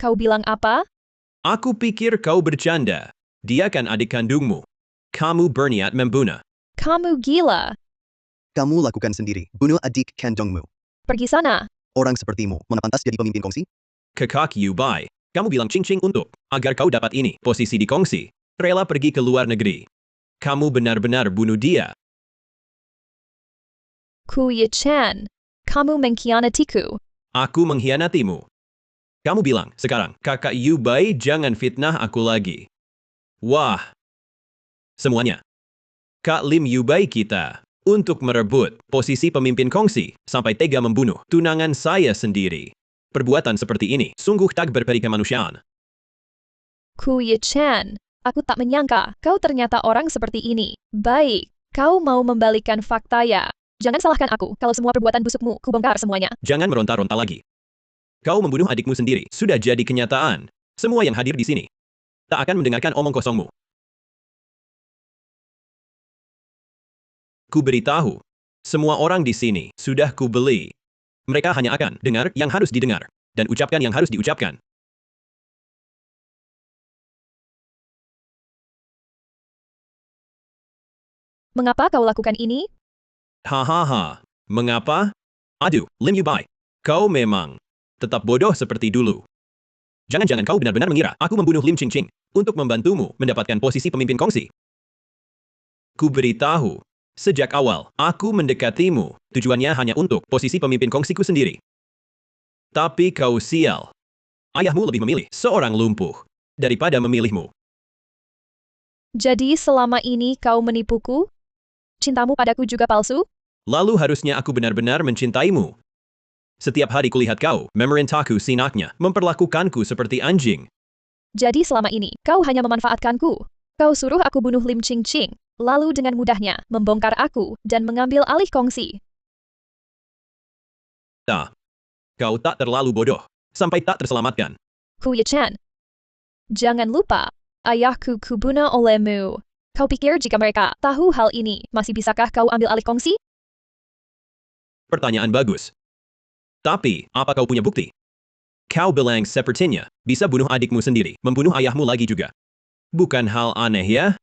Kau bilang apa? Aku pikir kau bercanda. Dia kan adik kandungmu. Kamu berniat membunuh. Kamu gila. Kamu lakukan sendiri, bunuh adik kandungmu. Pergi sana. Orang sepertimu, mana pantas jadi pemimpin kongsi? Kakak Yu Bai. Kamu bilang Ching Ching untuk, agar kau dapat ini, posisi di kongsi. Rela pergi ke luar negeri. Kamu benar-benar bunuh dia. Ku Ye-chan. Kamu mengkhianatiku. Aku mengkhianatimu. Kamu bilang, sekarang, kakak Yu Bai jangan fitnah aku lagi. Wah. Semuanya. Kak Lim Yu Bai kita, untuk merebut posisi pemimpin kongsi, sampai tega membunuh tunangan saya sendiri. Perbuatan seperti ini, sungguh tak berperikemanusiaan. Ku Ye-chan. Aku tak menyangka kau ternyata orang seperti ini. Baik, kau mau membalikan fakta ya. Jangan salahkan aku kalau semua perbuatan busukmu kubongkar semuanya. Jangan meronta-ronta lagi. Kau membunuh adikmu sendiri, sudah jadi kenyataan. Semua yang hadir di sini tak akan mendengarkan omong kosongmu. Ku beritahu, semua orang di sini sudah ku beli. Mereka hanya akan dengar yang harus didengar, dan ucapkan yang harus diucapkan. Mengapa kau lakukan ini? Hahaha, mengapa? Aduh, Lim Yu Bai, kau memang tetap bodoh seperti dulu. Jangan-jangan kau benar-benar mengira aku membunuh Lim Ching Ching untuk membantumu mendapatkan posisi pemimpin kongsi. Ku beritahu, sejak awal aku mendekatimu, tujuannya hanya untuk posisi pemimpin kongsiku sendiri. Tapi kau sial. Ayahmu lebih memilih seorang lumpuh daripada memilihmu. Jadi selama ini kau menipuku? Cintamu padaku juga palsu? Lalu harusnya aku benar-benar mencintaimu. Setiap hari kulihat kau memerintahku sinaknya, memperlakukanku seperti anjing. Jadi selama ini kau hanya memanfaatkanku. Kau suruh aku bunuh Lim Ching Ching, lalu dengan mudahnya membongkar aku dan mengambil alih kongsi. Kau tak terlalu bodoh, sampai tak terselamatkan. Ku Ye Chan. Jangan lupa, ayahku kubunuh olehmu. Kau pikir jika mereka tahu hal ini, masih bisakah kau ambil alih kongsi? Pertanyaan bagus. Tapi, apa kau punya bukti? Kau bilang sepertinya bisa bunuh adikmu sendiri, membunuh ayahmu lagi juga. Bukan hal aneh ya?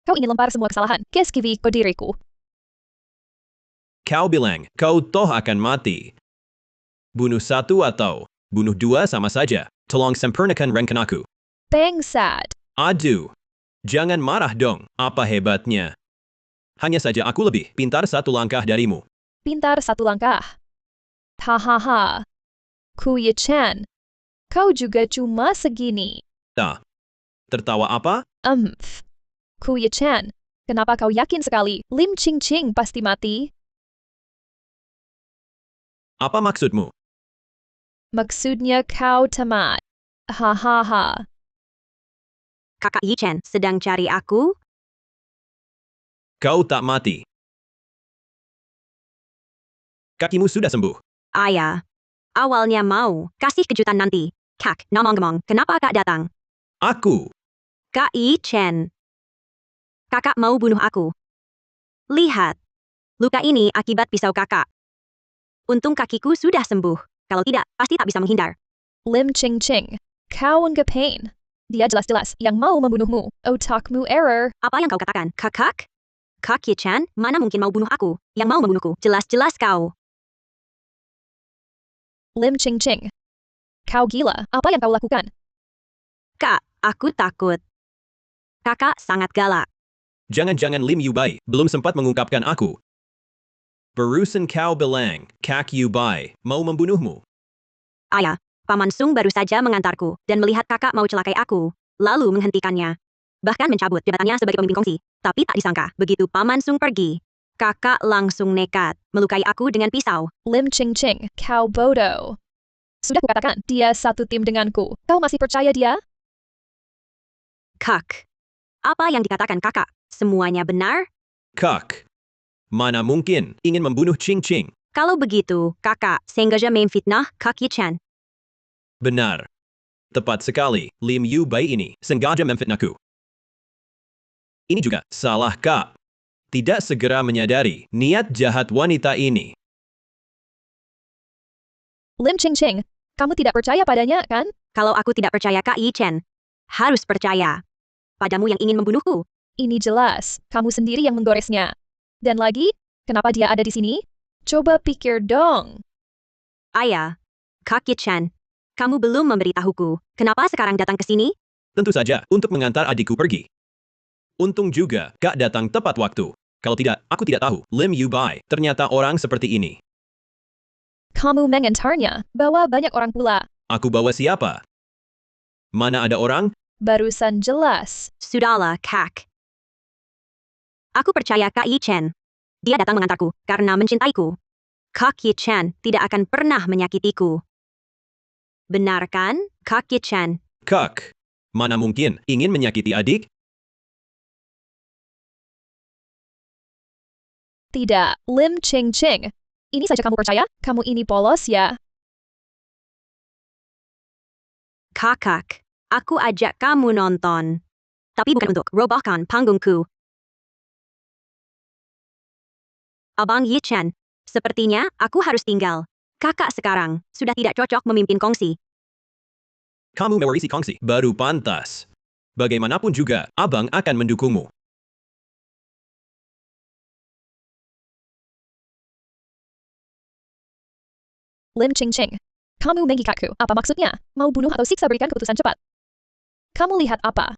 Kau ingin lempar semua kesalahan ke diriku. Kau bilang kau toh akan mati. Bunuh satu atau bunuh dua sama saja. Tolong sempurnakan rencanaku. Bangsat. Aduh, jangan marah dong. Apa hebatnya? Hanya saja aku lebih pintar satu langkah darimu. Pintar satu langkah. Hahaha. Ku Ye Chan. Kau juga cuma segini. Tertawa apa? Ku Ye Chan. Kenapa kau yakin sekali Lim Ching Ching pasti mati? Apa maksudmu? Maksudnya kau tamat. Hahaha. Kakak Yi Chen sedang cari aku? Kau tak mati. Kakimu sudah sembuh. Ayah. Awalnya mau kasih kejutan nanti. Kak, ngomong-ngomong, kenapa kak datang? Aku. Kak Yi Chen. Kakak mau bunuh aku. Lihat. Luka ini akibat pisau kakak. Untung kakiku sudah sembuh. Kalau tidak, pasti tak bisa menghindar. Lim Ching Ching. Kau ngapain? Dia jelas-jelas yang mau membunuhmu. Otakmu error. Apa yang kau katakan, kakak? Kak Yi Chen, mana mungkin mau bunuh aku? Yang mau membunuhku, jelas-jelas kau. Lim Ching Ching. Kau gila, apa yang kau lakukan? Kak, aku takut. Kakak sangat galak. Jangan-jangan Lim Yu Bai belum sempat mengungkapkan aku. Barusan kau bilang, Kak Yu Bai mau membunuhmu. Ayah, Paman Sung baru saja mengantarku dan melihat kakak mau celakai aku, lalu menghentikannya. Bahkan mencabut jabatannya sebagai pemimpin kongsi. Tapi tak disangka, begitu Paman Sung pergi, kakak langsung nekat melukai aku dengan pisau. Lim Ching Ching, kau bodoh. Sudah kukatakan, dia satu tim denganku. Kau masih percaya dia? Kak, apa yang dikatakan kakak? Semuanya benar? Kak. Mana mungkin ingin membunuh Ching Ching? Kalau begitu, kakak sengaja memfitnah Kak Yi Chen. Benar. Tepat sekali, Lim Yu Bai ini sengaja memfitnahku. Ini juga salah Kak. Tidak segera menyadari niat jahat wanita ini. Lim Ching Ching, kamu tidak percaya padanya, kan? Kalau aku tidak percaya Kak Yi Chen, harus percaya padamu yang ingin membunuhku. Ini jelas, kamu sendiri yang menggoresnya. Dan lagi, kenapa dia ada di sini? Coba pikir dong. Ayah, Kak Yi Chen, kamu belum memberitahuku. Kenapa sekarang datang ke sini? Tentu saja, untuk mengantar adikku pergi. Untung juga, Kak datang tepat waktu. Kalau tidak, aku tidak tahu. Lim Yu Bai, ternyata orang seperti ini. Kamu mengantarnya, bawa banyak orang pula. Aku bawa siapa? Mana ada orang? Barusan jelas. Sudahlah, Kak. Aku percaya Kak Yi Chen. Dia datang mengantarku karena mencintaiku. Kak Yi Chen tidak akan pernah menyakitiku. Benar kan, Kak Yi Chen? Kak. Mana mungkin ingin menyakiti adik? Tidak, Lim Ching Ching. Ini saja kamu percaya? Kamu ini polos ya? Kakak, aku ajak kamu nonton. Tapi bukan untuk robohkan panggungku. Abang Yi Chen, sepertinya aku harus tinggal. Kakak sekarang sudah tidak cocok memimpin kongsi. Kamu mewarisi kongsi, baru pantas. Bagaimanapun juga, abang akan mendukungmu. Lim Ching Ching. Kamu mengikatku. Apa maksudnya? Mau bunuh atau siksa, berikan keputusan cepat. Kamu lihat apa?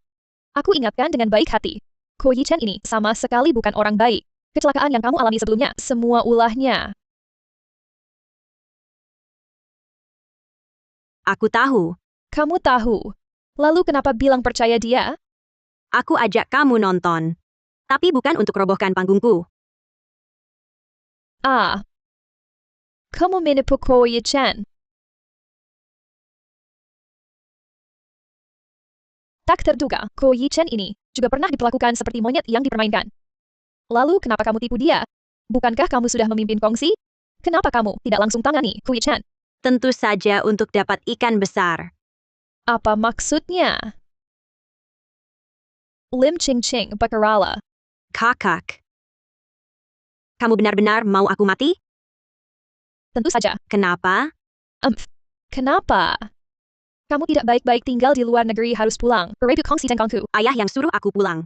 Aku ingatkan dengan baik hati. Ko Yi Chen ini sama sekali bukan orang baik. Kecelakaan yang kamu alami sebelumnya, semua ulahnya. Aku tahu. Kamu tahu. Lalu kenapa bilang percaya dia? Aku ajak kamu nonton. Tapi bukan untuk robohkan panggungku. Ah. Kamu menipu Ko Yi Chen. Tak terduga, Ko Yi Chen ini juga pernah diperlakukan seperti monyet yang dipermainkan. Lalu kenapa kamu tipu dia? Bukankah kamu sudah memimpin kongsi? Kenapa kamu tidak langsung tangani Ko Yi Chen? Tentu saja untuk dapat ikan besar. Apa maksudnya? Lim Ching Ching berkerala. Kakak. Kamu benar-benar mau aku mati? Tentu saja. Kenapa? Kenapa? Kamu tidak baik-baik tinggal di luar negeri harus pulang. Berebut kongsi tengkongku. Ayah yang suruh aku pulang.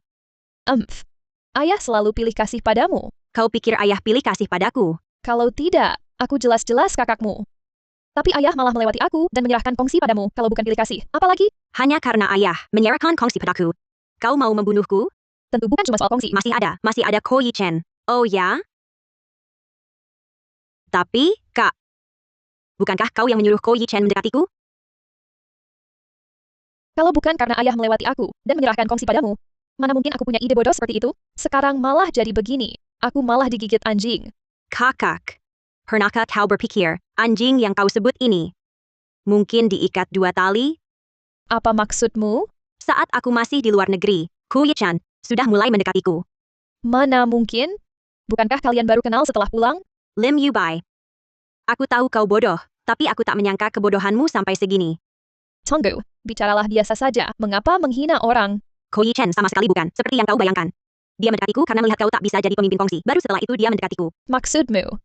Ayah selalu pilih kasih padamu. Kau pikir ayah pilih kasih padaku? Kalau tidak, aku jelas-jelas kakakmu. Tapi ayah malah melewati aku dan menyerahkan kongsi padamu kalau bukan pilih kasih. Apalagi? Hanya karena ayah menyerahkan kongsi padaku. Kau mau membunuhku? Tentu bukan cuma soal kongsi. Masih ada Ko Yi Chen. Oh ya? Tapi, Kak, bukankah kau yang menyuruh Ko Yi Chen mendekatiku? Kalau bukan karena ayah melewati aku dan menyerahkan kongsi padamu, mana mungkin aku punya ide bodoh seperti itu? Sekarang malah jadi begini. Aku malah digigit anjing. Kakak, pernahkah kau berpikir, anjing yang kau sebut ini mungkin diikat 2 tali? Apa maksudmu? Saat aku masih di luar negeri, Ko Yi Chen sudah mulai mendekatiku. Mana mungkin? Bukankah kalian baru kenal setelah pulang? Lim Yu Bai. Aku tahu kau bodoh, tapi aku tak menyangka kebodohanmu sampai segini. Tunggu, bicaralah biasa saja. Mengapa menghina orang? Ko Yi Chen sama sekali bukan seperti yang kau bayangkan. Dia mendekatiku karena melihat kau tak bisa jadi pemimpin kongsi. Baru setelah itu dia mendekatiku. Maksudmu?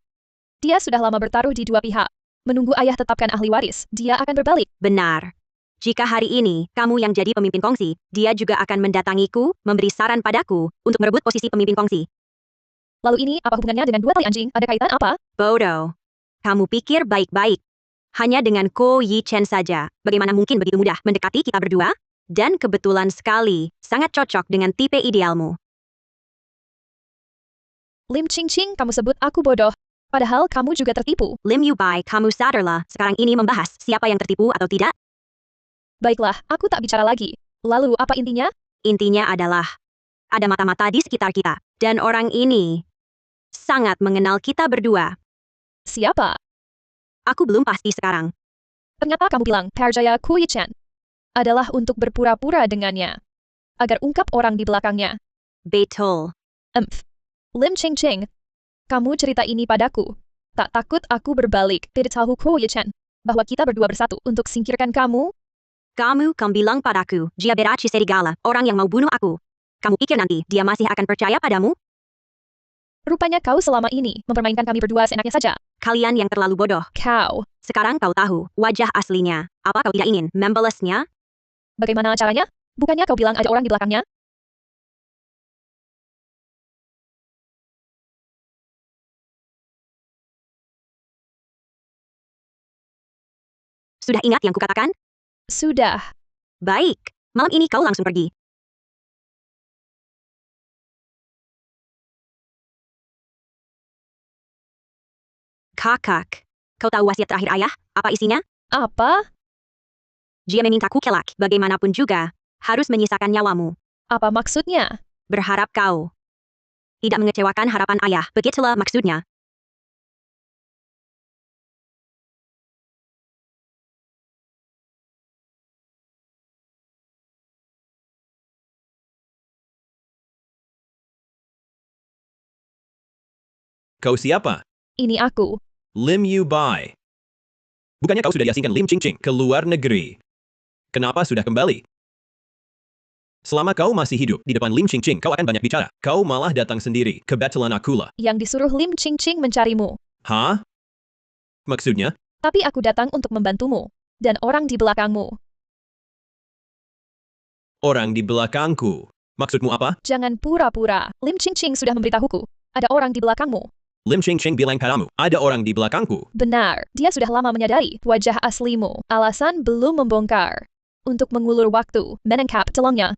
Dia sudah lama bertaruh di dua pihak. Menunggu ayah tetapkan ahli waris, dia akan berbalik. Benar. Jika hari ini kamu yang jadi pemimpin kongsi, dia juga akan mendatangiku, memberi saran padaku untuk merebut posisi pemimpin kongsi. Lalu ini apa hubungannya dengan 2 tali anjing? Ada kaitan apa? Bodoh. Kamu pikir baik-baik. Hanya dengan Ko Yi Chen saja, bagaimana mungkin begitu mudah mendekati kita berdua? Dan kebetulan sekali, sangat cocok dengan tipe idealmu. Lim Ching Ching, kamu sebut aku bodoh. Padahal kamu juga tertipu. Lim Yu Bai, kamu sadarlah, sekarang ini membahas siapa yang tertipu atau tidak? Baiklah, aku tak bicara lagi. Lalu apa intinya? Intinya adalah, ada mata-mata di sekitar kita, dan orang ini sangat mengenal kita berdua. Siapa? Aku belum pasti sekarang. Ternyata kamu bilang Parjaya Ko Yi Chen adalah untuk berpura-pura dengannya. Agar ungkap orang di belakangnya. Betul. Lim Ching Ching, kamu cerita ini padaku. Tak takut aku berbalik, tidak tahu Ko Yi Chen, bahwa kita berdua bersatu untuk singkirkan kamu? Kamu bilang padaku, Jiabera Ciserigala, orang yang mau bunuh aku. Kamu pikir nanti dia masih akan percaya padamu? Rupanya kau selama ini mempermainkan kami berdua seenaknya saja. Kalian yang terlalu bodoh. Kau. Sekarang kau tahu wajah aslinya. Apa kau tidak ingin membalasnya? Bagaimana caranya? Bukannya kau bilang ada orang di belakangnya? Sudah ingat yang kukatakan? Sudah. Baik, malam ini kau langsung pergi. Kakak, kau tahu wasiat terakhir ayah? Apa isinya? Apa? Dia memintaku kelak, bagaimanapun juga, harus menyisakan nyawamu. Apa maksudnya? Berharap kau tidak mengecewakan harapan ayah, begitulah maksudnya. Kau siapa? Ini aku. Lim Yu Bai. Bukannya kau sudah diasingkan Lim Ching Ching ke luar negeri? Kenapa sudah kembali? Selama kau masih hidup di depan Lim Ching Ching, kau akan banyak bicara. Kau malah datang sendiri ke Batelan Akula. Yang disuruh Lim Ching Ching mencarimu. Hah? Maksudnya? Tapi aku datang untuk membantumu. Dan orang di belakangmu. Orang di belakangku. Maksudmu apa? Jangan pura-pura. Lim Ching Ching sudah memberitahuku. Ada orang di belakangmu. Lim Ching Ching bilang padamu, ada orang di belakangku. Benar, dia sudah lama menyadari wajah aslimu. Alasan belum membongkar. Untuk mengulur waktu, menangkap telongnya.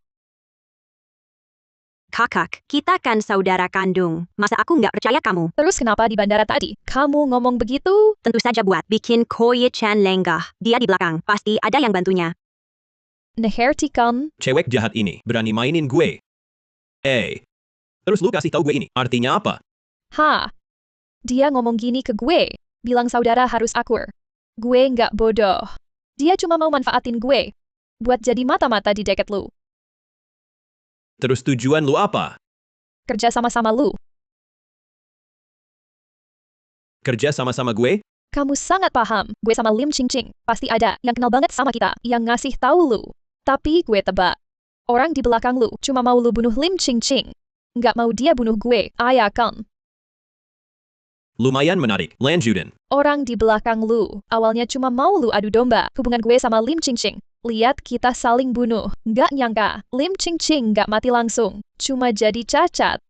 Kakak, kita kan saudara kandung. Masa aku nggak percaya kamu? Terus kenapa di bandara tadi? Kamu ngomong begitu? Tentu saja buat bikin Ko Yi Chen lenggah. Dia di belakang, pasti ada yang bantunya. Nehertikan. Cewek jahat ini berani mainin gue. Terus lu kasih tahu gue ini, artinya apa? Dia ngomong gini ke gue. Bilang saudara harus akur. Gue nggak bodoh. Dia cuma mau manfaatin gue. Buat jadi mata-mata di deket lu. Terus tujuan lu apa? Kerja sama-sama lu. Kerja sama-sama gue? Kamu sangat paham. Gue sama Lim Ching Ching. Pasti ada yang kenal banget sama kita, yang ngasih tahu lu. Tapi gue tebak. Orang di belakang lu cuma mau lu bunuh Lim Ching Ching. Nggak mau dia bunuh gue, ayakan. Lumayan menarik. Lanjutin. Orang di belakang lu awalnya cuma mau lu adu domba hubungan gue sama Lim Ching Ching. Lihat kita saling bunuh. Nggak nyangka, Lim Ching Ching nggak mati langsung. Cuma jadi cacat.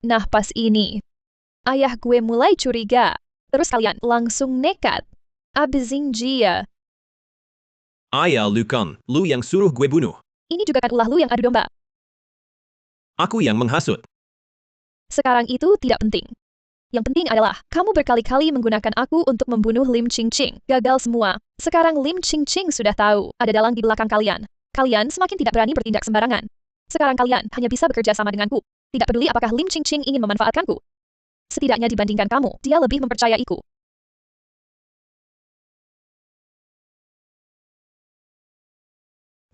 Nah pas ini, ayah gue mulai curiga. Terus kalian langsung nekat. Abizing Jia. Ayah lu kan, lu yang suruh gue bunuh. Ini juga kan ulah lu yang adu domba. Aku yang menghasut. Sekarang itu tidak penting. Yang penting adalah, kamu berkali-kali menggunakan aku untuk membunuh Lim Ching Ching. Gagal semua. Sekarang Lim Ching Ching sudah tahu, ada dalang di belakang kalian. Kalian semakin tidak berani bertindak sembarangan. Sekarang kalian hanya bisa bekerja sama denganku. Tidak peduli apakah Lim Ching Ching ingin memanfaatkanku. Setidaknya dibandingkan kamu, dia lebih mempercayaiku.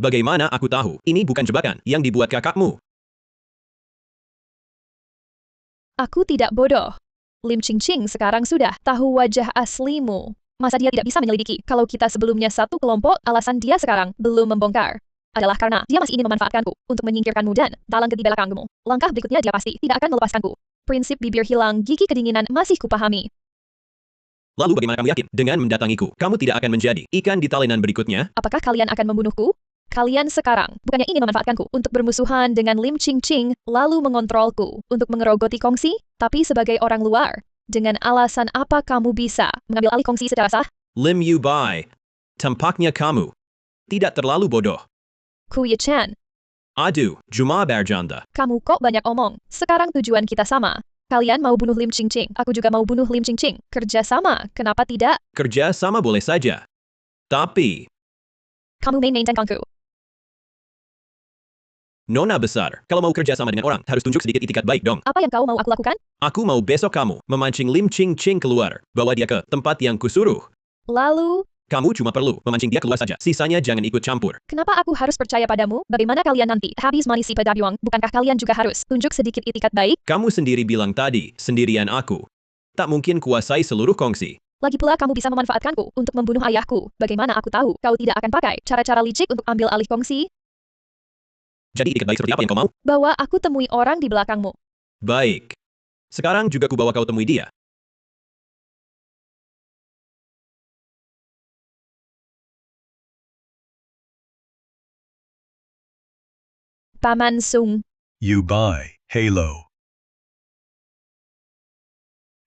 Bagaimana aku tahu, ini bukan jebakan yang dibuat kakakmu. Aku tidak bodoh. Lim Ching Ching sekarang sudah tahu wajah aslimu. Masa dia tidak bisa menyelidiki kalau kita sebelumnya satu kelompok, alasan dia sekarang belum membongkar. Adalah karena dia masih ingin memanfaatkanku untuk menyingkirkanmu dan dalang di belakangmu. Langkah berikutnya dia pasti tidak akan melepaskanku. Prinsip bibir hilang, gigi kedinginan masih kupahami. Lalu bagaimana kamu yakin dengan mendatangiku, kamu tidak akan menjadi ikan di talenan berikutnya? Apakah kalian akan membunuhku? Kalian sekarang bukannya ingin memanfaatkanku untuk bermusuhan dengan Lim Ching Ching, lalu mengontrolku untuk mengerogoti kongsi, tapi sebagai orang luar, dengan alasan apa kamu bisa mengambil alih kongsi secara sah? Lim Yu Bai, tampaknya kamu tidak terlalu bodoh. Ku Ye Chan, Aduh, Juma Berjanda. kamu kok banyak omong. Sekarang tujuan kita sama. Kalian mau bunuh Lim Ching Ching, aku juga mau bunuh Lim Ching Ching. Kerja sama, kenapa tidak? Kerja sama boleh saja. Tapi, Kamu main-main tentangku. nona besar, kalau mau kerja sama dengan orang, harus tunjuk sedikit itikat baik dong. Apa yang kau mau aku lakukan? Aku mau besok kamu memancing Lim Ching Ching keluar, bawa dia ke tempat yang kusuruh. Lalu, Kamu cuma perlu memancing dia keluar saja, sisanya jangan ikut campur. kenapa aku harus percaya padamu? Bagaimana kalian nanti habis manisi pedagang? Bukankah kalian juga harus tunjuk sedikit itikat baik? Kamu sendiri bilang tadi, sendirian aku. Tak mungkin kuasai seluruh kongsi. Lagi pula kamu bisa memanfaatkanku untuk membunuh ayahku. Bagaimana aku tahu kau tidak akan pakai cara-cara licik untuk ambil alih kongsi? Jadi itikat baik seperti apa yang kau mau? Bawa aku temui orang di belakangmu. Baik. Sekarang juga kubawa kau temui dia. Paman Sung, You buy Halo.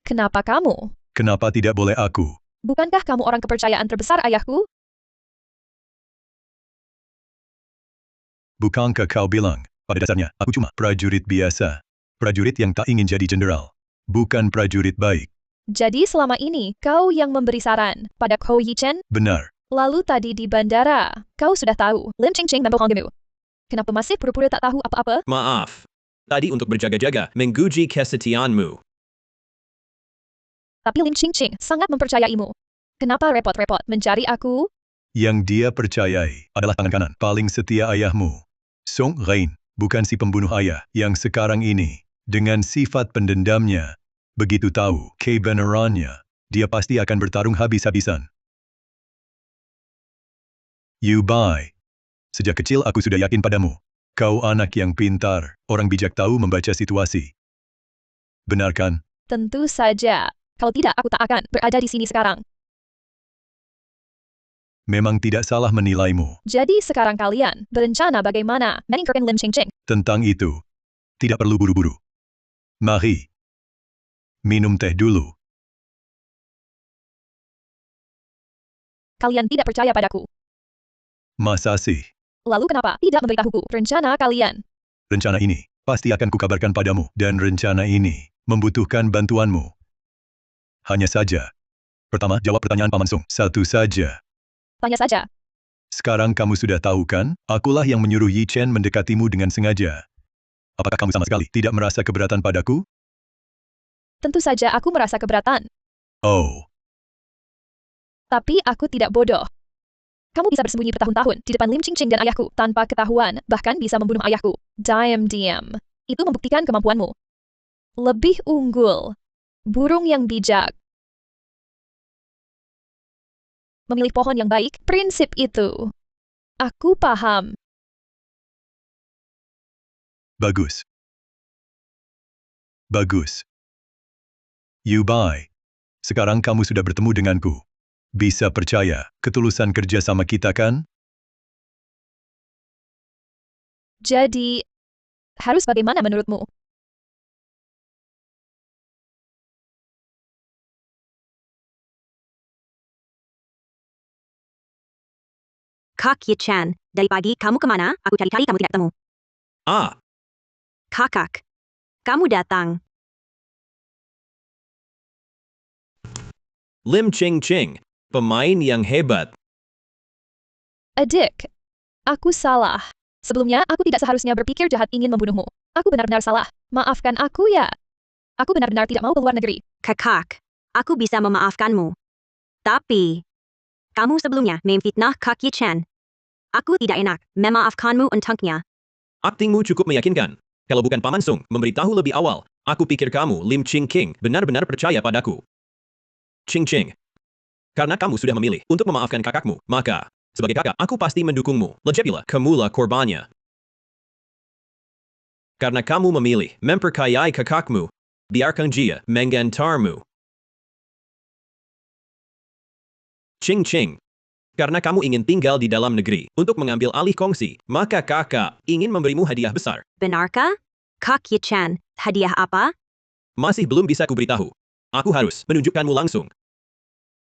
kenapa kamu? Kenapa tidak boleh aku? Bukankah kamu orang kepercayaan terbesar ayahku? Bukankah kau bilang, pada dasarnya, aku cuma prajurit biasa. Prajurit yang tak ingin jadi jenderal. Bukan prajurit baik. Jadi selama ini, kau yang memberi saran pada Ko Yi Chen? Benar. Lalu tadi di bandara, kau sudah tahu Lim Ching Ching membohongimu. Kenapa masih pura-pura tak tahu apa-apa? Maaf. Tadi untuk berjaga-jaga, menguji kesetiaanmu. Tapi Lim Ching Ching sangat mempercayaimu. Kenapa repot-repot mencari aku? Yang dia percayai adalah tangan kanan paling setia ayahmu. Song Rain, bukan si pembunuh ayah yang sekarang ini. Dengan sifat pendendamnya, begitu tahu kebenarannya, dia pasti akan bertarung habis-habisan. You buy. Sejak kecil aku sudah yakin padamu. Kau anak yang pintar, orang bijak tahu membaca situasi. Benar kan? Tentu saja. Kalau tidak, aku tak akan berada di sini sekarang. Memang tidak salah menilaimu. Jadi sekarang kalian berencana bagaimana menyingkirkan Lim Ching Ching? Tentang itu, tidak perlu buru-buru. Mari. Minum teh dulu. Kalian tidak percaya padaku. Masa sih? Lalu kenapa tidak memberitahuku rencana kalian? Rencana ini pasti akan kukabarkan padamu, dan rencana ini membutuhkan bantuanmu. Hanya saja. Pertama, jawab pertanyaan Paman Sung. Satu saja. Tanya saja. Sekarang kamu sudah tahu kan? Akulah yang menyuruh Yi Chen mendekatimu dengan sengaja. Apakah kamu sama sekali tidak merasa keberatan padaku? Tentu saja aku merasa keberatan. Oh, Tapi aku tidak bodoh. Kamu bisa bersembunyi bertahun-tahun di depan Lim Ching Ching dan ayahku tanpa ketahuan, bahkan bisa membunuh ayahku. Diam-diam. Itu membuktikan kemampuanmu. Lebih unggul. Burung yang bijak. Memilih pohon yang baik, prinsip itu. Aku paham. Bagus. Bagus. Yubai. Sekarang kamu sudah bertemu denganku. Bisa percaya, ketulusan kerja sama kita kan? Jadi, harus bagaimana menurutmu? Kak Yi-chan, dari pagi kamu kemana? Aku cari-cari kamu tidak temu. Ah, Kakak, kamu datang. Lim Ching Ching, pemain yang hebat. Adik, aku salah. Sebelumnya, aku tidak seharusnya berpikir jahat ingin membunuhmu. Aku benar-benar salah. Maafkan aku ya. Aku benar-benar tidak mau keluar negeri. Kakak, aku bisa memaafkanmu. Tapi, kamu sebelumnya memfitnah Kak Yi-chan. Aku tidak enak memaafkanmu untuknya. Aktingmu cukup meyakinkan. Kalau bukan Paman Sung memberitahu lebih awal, aku pikir kamu, Lim Ching King, benar-benar percaya padaku. Ching Ching. Karena kamu sudah memilih untuk memaafkan kakakmu, maka, sebagai kakak, aku pasti mendukungmu. Lejepila, kamulah korbannya. Karena kamu memilih memperkayai kakakmu, biarkan dia menggantarmu. Ching Ching. Karena kamu ingin tinggal di dalam negeri untuk mengambil alih kongsi, maka kakak ingin memberimu hadiah besar. Benarkah? Kak Yi-chan, hadiah apa? Masih belum bisa kuberitahu. Aku harus menunjukkanmu langsung.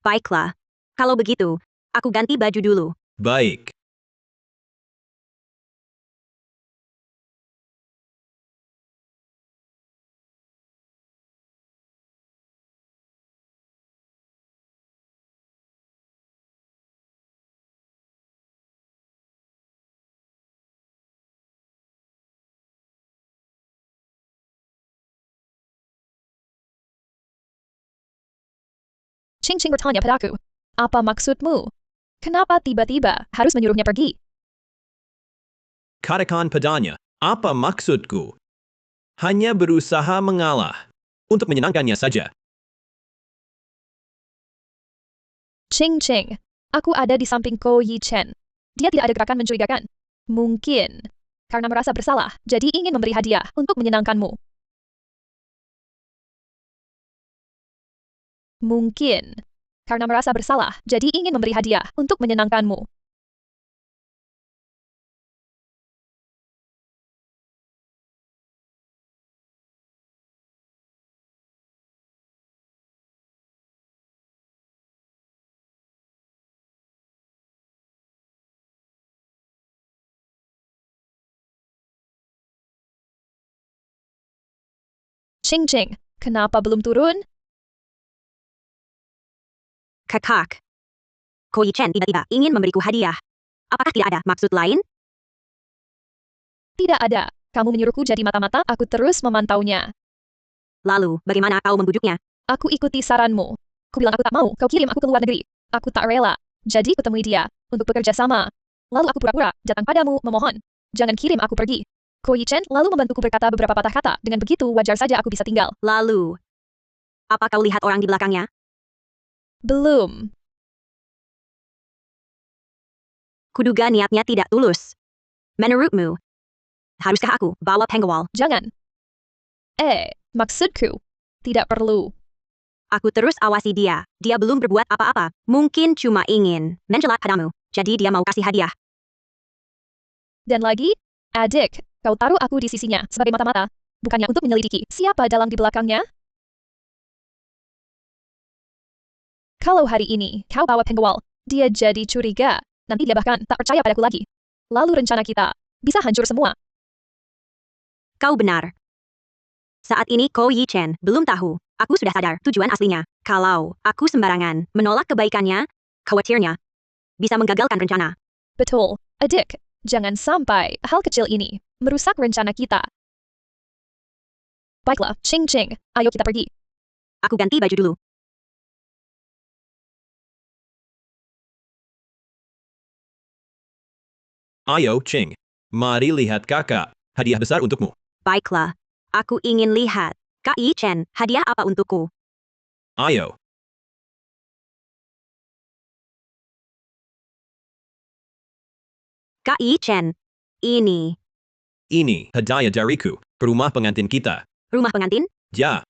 Baiklah. Kalau begitu, aku ganti baju dulu. Baik. Ching Ching bertanya padaku. Apa maksudmu? Kenapa tiba-tiba harus menyuruhnya pergi? Katakan padanya, apa maksudku? Hanya berusaha mengalah. Untuk menyenangkannya saja. Ching Ching, aku ada di samping Ko Yi-chen. Dia tidak ada gerakan mencurigakan. Mungkin karena merasa bersalah, jadi ingin memberi hadiah untuk menyenangkanmu. Mungkin karena merasa bersalah, jadi ingin memberi hadiah untuk menyenangkanmu. Ching Ching, kenapa belum turun? Kakak. Ko Yi-chen tiba-tiba ingin memberiku hadiah. Apakah tidak ada maksud lain? Tidak ada. Kamu menyuruhku jadi mata-mata, aku terus memantaunya. Lalu, bagaimana kau membujuknya? Aku ikuti saranmu. Ku bilang aku tak mau, kau kirim aku ke luar negeri. Aku tak rela. Jadi kutemui dia, untuk bekerja sama. Lalu aku pura-pura, datang padamu, memohon. Jangan kirim aku pergi. Ko Yi-chen lalu membantuku berkata beberapa patah kata, dengan begitu wajar saja aku bisa tinggal. Lalu, apa kau lihat orang di belakangnya? Belum. Kuduga niatnya tidak tulus. Menurutmu, haruskah aku bawa penggawal? Jangan. Maksudku. Tidak perlu. Aku terus awasi dia. Dia belum berbuat apa-apa. Mungkin cuma ingin mencelat padamu. Jadi dia mau kasih hadiah. Dan lagi, adik, kau taruh aku di sisinya sebagai mata-mata. Bukannya untuk menyelidiki siapa dalang di belakangnya? Kalau hari ini kau bawa penggawal, dia jadi curiga. Nanti dia bahkan tak percaya padaku lagi. Lalu rencana kita bisa hancur semua. Kau benar. Saat ini Ko Yi-chen belum tahu. Aku sudah sadar tujuan aslinya. Kalau aku sembarangan menolak kebaikannya, khawatirnya bisa menggagalkan rencana. Betul, adik. Jangan sampai hal kecil ini merusak rencana kita. Baiklah, Ching Ching, ayo kita pergi. Aku ganti baju dulu. Ayo, Ching. Mari lihat kakak. Hadiah besar untukmu. Baiklah. Aku ingin lihat. Kak Yi Chen, hadiah apa untukku? Ayo. Kak Yi Chen. Ini. Ini hadiah dariku. Rumah pengantin kita. Rumah pengantin? Ya.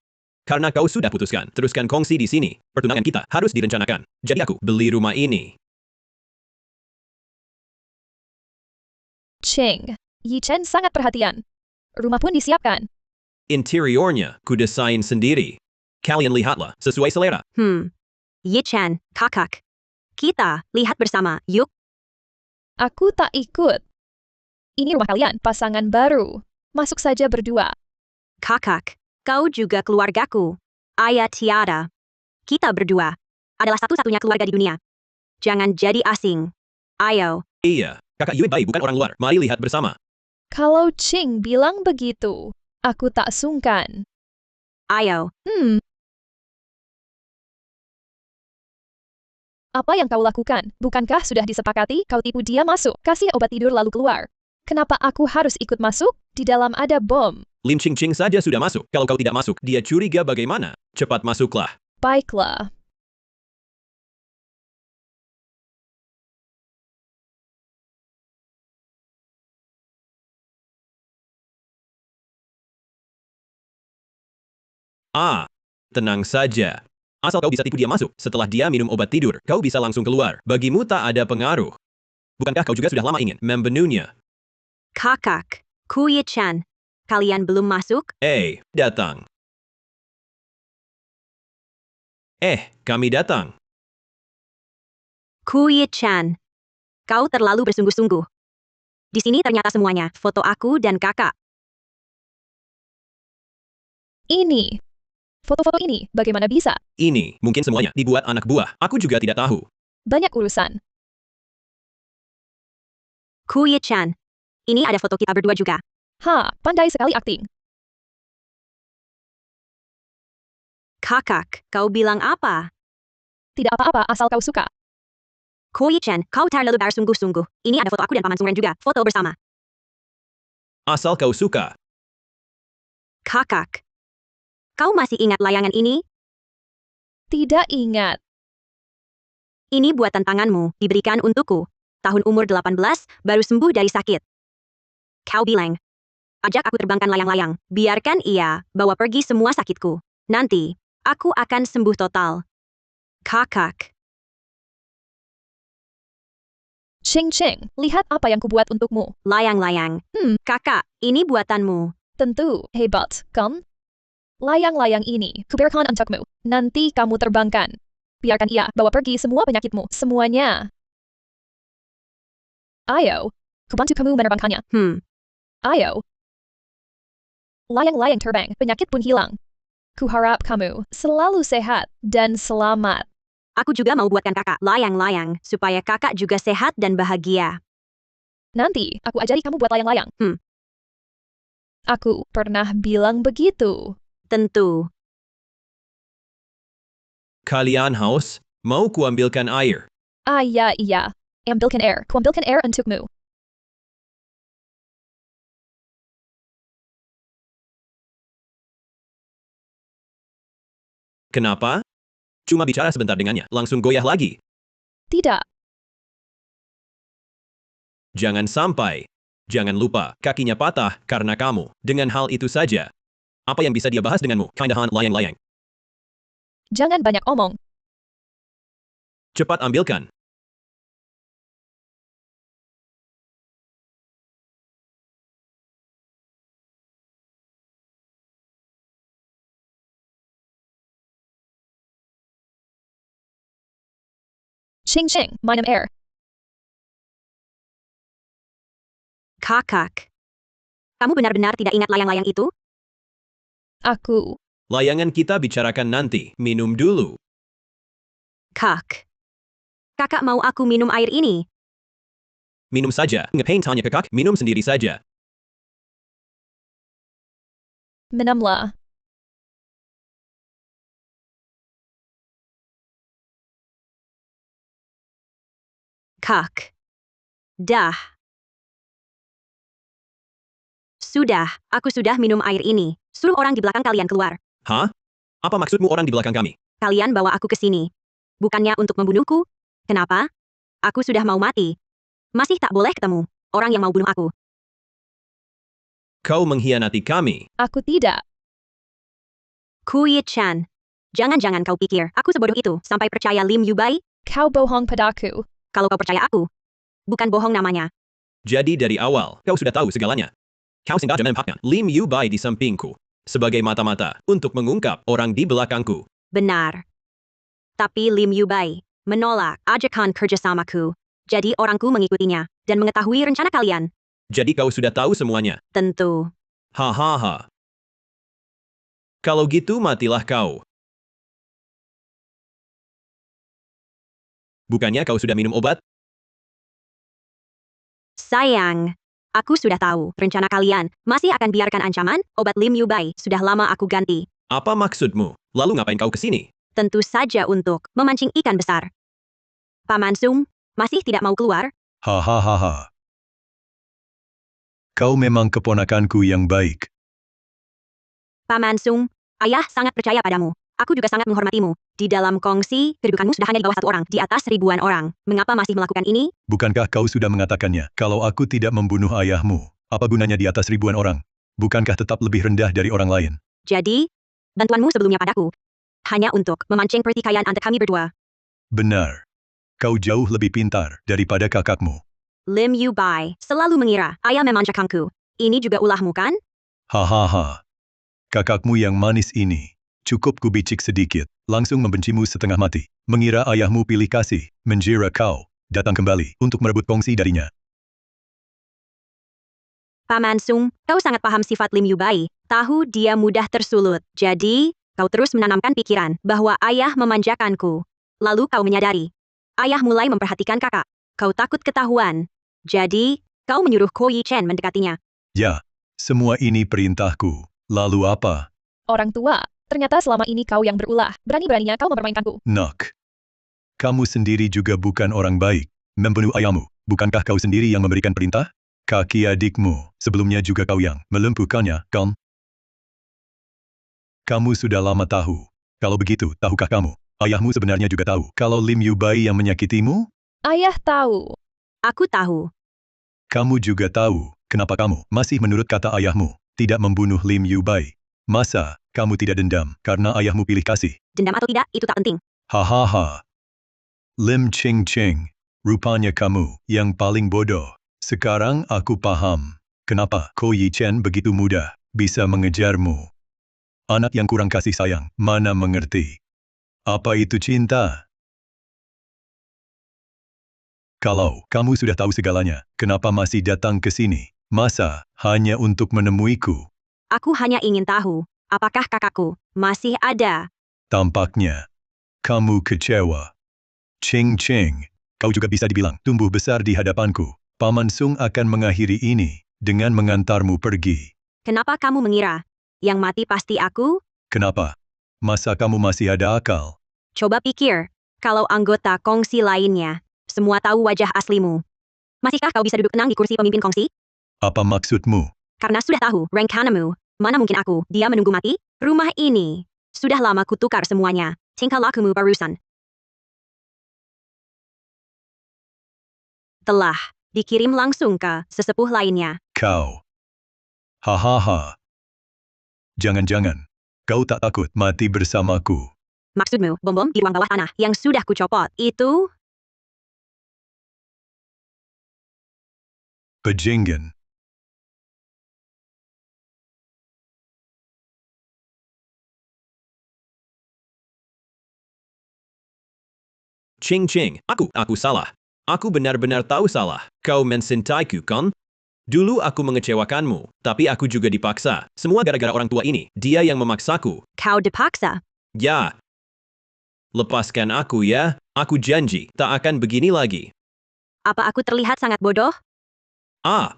Karena kau sudah putuskan, teruskan kongsi di sini. Pertunangan kita harus direncanakan. Jadi aku beli rumah ini. Ching. Yi Chen sangat perhatian. Rumah pun disiapkan. Interiornya ku desain sendiri. Kalian lihatlah, sesuai selera. Yi Chen, kakak. Kita lihat bersama, yuk. Aku tak ikut. Ini rumah kalian, pasangan baru. Masuk saja berdua. Kakak, kau juga keluargaku. Ayah tiada. Kita berdua adalah satu-satunya keluarga di dunia. Jangan jadi asing. Ayo. Iya, kakak Yue Bai bukan orang luar. Mari lihat bersama. Kalau Ching bilang begitu, aku tak sungkan. Ayo. Apa yang kau lakukan? Bukankah sudah disepakati kau tipu dia masuk, kasih obat tidur lalu keluar? Kenapa aku harus ikut masuk? Di dalam ada bom. Lim Ching Ching saja sudah masuk. Kalau kau tidak masuk, dia curiga bagaimana? Cepat masuklah. Baiklah. Tenang saja. Asal kau bisa tipu dia masuk, setelah dia minum obat tidur, kau bisa langsung keluar. Bagimu tak ada pengaruh. Bukankah kau juga sudah lama ingin membunuhnya? Kakak, Ku Yi Chen. Kalian belum masuk? Datang. Kami datang. Ku Yi Chen. Kau terlalu bersungguh-sungguh. Di sini ternyata semuanya, foto aku dan kakak. Ini. Foto-foto ini, bagaimana bisa? Ini, mungkin semuanya, dibuat anak buah. Aku juga tidak tahu. Banyak urusan. Ku Yi Chen. Ini ada foto kita berdua juga. Pandai sekali akting. Kakak, kau bilang apa? Tidak apa-apa asal kau suka. Ku Yi Chen, kau terlalu bersungguh-sungguh. Ini ada foto aku dan Paman Sungren juga, foto bersama. Asal kau suka. Kakak. Kau masih ingat layangan ini? Tidak ingat. Ini buatan tanganmu, diberikan untukku. Tahun umur 18, baru sembuh dari sakit. Kau bilang, ajak aku terbangkan layang-layang, biarkan ia bawa pergi semua sakitku. Nanti, aku akan sembuh total. Kakak. Ching Ching, lihat apa yang kubuat untukmu. Layang-layang. Kakak, ini buatanmu. Tentu, hebat, kan? Layang-layang ini, kuberikan untukmu. Nanti kamu terbangkan. Biarkan ia bawa pergi semua penyakitmu, semuanya. Ayo, kubantu kamu menerbangkannya. Ayo. Layang-layang terbang, penyakit pun hilang. Kuharap kamu selalu sehat dan selamat. Aku juga mau buatkan kakak layang-layang, supaya kakak juga sehat dan bahagia. Nanti, aku ajari kamu buat layang-layang. Aku pernah bilang begitu. Tentu. Kalian haus? Mau kuambilkan air? Iya. Ambilkan air, kuambilkan air untukmu. Kenapa? Cuma bicara sebentar dengannya, langsung goyah lagi. Tidak. Jangan sampai. Jangan lupa, kakinya patah karena kamu. Dengan hal itu saja. Apa yang bisa dia bahas denganmu, kindahan layang-layang? Jangan banyak omong. Cepat ambilkan. Ching Ching, minum air. Kakak. Kamu benar-benar tidak ingat layang-layang itu? Aku. Layangan kita bicarakan nanti, minum dulu. Kakak mau aku minum air ini? Minum saja, ngapain tanya ke kak, minum sendiri saja. Minumlah. Kak. Dah. Sudah, aku sudah minum air ini. Suruh orang di belakang kalian keluar. Hah? Apa maksudmu orang di belakang kami? Kalian bawa aku ke sini. Bukannya untuk membunuhku? Kenapa? Aku sudah mau mati. Masih tak boleh ketemu orang yang mau bunuh aku. Kau mengkhianati kami. Aku tidak. Kui Chan. Jangan-jangan kau pikir aku sebodoh itu sampai percaya Lim Yubai? Kau bohong padaku. Kalau kau percaya aku, bukan bohong namanya. Jadi dari awal, kau sudah tahu segalanya. Kau sengaja menempatkan Lim Yubai di sampingku sebagai mata-mata untuk mengungkap orang di belakangku. Benar. Tapi Lim Yubai menolak ajakan kerjasamaku. Jadi orangku mengikutinya dan mengetahui rencana kalian. Jadi kau sudah tahu semuanya. Tentu. Hahaha. Kalau gitu matilah kau. Bukannya kau sudah minum obat? Sayang. Aku sudah tahu rencana kalian. Masih akan biarkan ancaman? Obat Lim Yubai sudah lama aku ganti. Apa maksudmu? Lalu ngapain kau kesini? Tentu saja untuk memancing ikan besar. Paman Sung, masih tidak mau keluar? Hahaha. Kau memang keponakanku yang baik. Paman Sung, ayah sangat percaya padamu. Aku juga sangat menghormatimu. Di dalam kongsi, kedudukanmu sudah hanya di bawah 1 orang, di atas ribuan orang. Mengapa masih melakukan ini? Bukankah kau sudah mengatakannya, kalau aku tidak membunuh ayahmu, apa gunanya di atas ribuan orang? Bukankah tetap lebih rendah dari orang lain? Jadi, bantuanmu sebelumnya padaku hanya untuk memancing pertikaian antara kami berdua. Benar. Kau jauh lebih pintar daripada kakakmu. Lim Yubai selalu mengira ayah memanjakanku. Ini juga ulahmu kan? Hahaha. Kakakmu yang manis ini, cukup kubicik sedikit, langsung membencimu setengah mati. Mengira ayahmu pilih kasih, menjira kau, datang kembali untuk merebut kongsi darinya. Paman Sung, kau sangat paham sifat Lim Yubai. Tahu dia mudah tersulut. Jadi, kau terus menanamkan pikiran bahwa ayah memanjakanku. Lalu kau menyadari. Ayah mulai memperhatikan kakak. Kau takut ketahuan. Jadi, kau menyuruh Ko Yi Chen mendekatinya. Ya, semua ini perintahku. Lalu apa? Orang tua, ternyata selama ini kau yang berulah. Berani-beraninya kau mempermainkanku. Nak. Kamu sendiri juga bukan orang baik. Membunuh ayahmu. Bukankah kau sendiri yang memberikan perintah? Kaki adikmu, sebelumnya juga kau yang melumpuhkannya, kan? Kamu sudah lama tahu. Kalau begitu, tahukah kamu? Ayahmu sebenarnya juga tahu kalau Lim Yubai yang menyakitimu? Ayah tahu. Aku tahu. Kamu juga tahu kenapa kamu masih menurut kata ayahmu tidak membunuh Lim Yubai. Masa kamu tidak dendam karena ayahmu pilih kasih? Dendam atau tidak, itu tak penting. Hahaha. Lim Ching Ching, rupanya kamu yang paling bodoh. Sekarang aku paham kenapa Ko Yi Chen begitu mudah bisa mengejarmu. Anak yang kurang kasih sayang, mana mengerti. Apa itu cinta? Kalau kamu sudah tahu segalanya, kenapa masih datang ke sini? Masa hanya untuk menemuiku? Aku hanya ingin tahu, apakah kakakku masih ada? Tampaknya kamu kecewa. Ching Ching, kau juga bisa dibilang tumbuh besar di hadapanku. Paman Sung akan mengakhiri ini dengan mengantarmu pergi. Kenapa kamu mengira yang mati pasti aku? Kenapa? Masa kamu masih ada akal? Coba pikir, kalau anggota kongsi lainnya semua tahu wajah aslimu. Masihkah kau bisa duduk tenang di kursi pemimpin kongsi? Apa maksudmu? Karena sudah tahu rencanamu, mana mungkin aku, dia menunggu mati? Rumah ini sudah lama kutukar semuanya. Tingkah lakumu barusan telah dikirim langsung ke sesepuh lainnya. Kau. Hahaha. Jangan-jangan, kau tak takut mati bersamaku. Maksudmu, bom-bom di ruang bawah tanah yang sudah kucopot itu? Bajingan. Ching Ching, aku salah. Aku benar-benar tahu salah. Kau mensintaiku, kan? Dulu aku mengecewakanmu, tapi aku juga dipaksa. Semua gara-gara orang tua ini. Dia yang memaksaku. Kau dipaksa. Ya. Lepaskan aku ya. Aku janji, tak akan begini lagi. Apa aku terlihat sangat bodoh? Ah,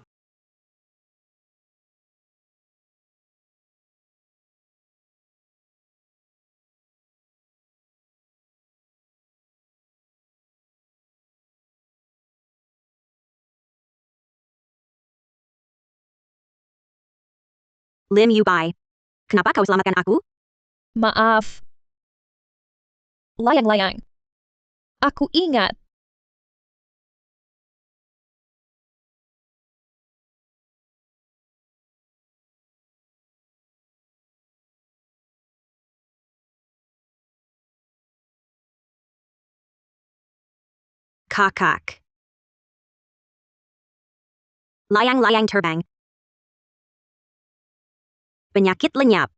Lim Yubai. Kenapa kau selamatkan aku? Maaf. Layang-layang. Aku ingat. Kakak. Layang-layang terbang. Penyakit lenyap.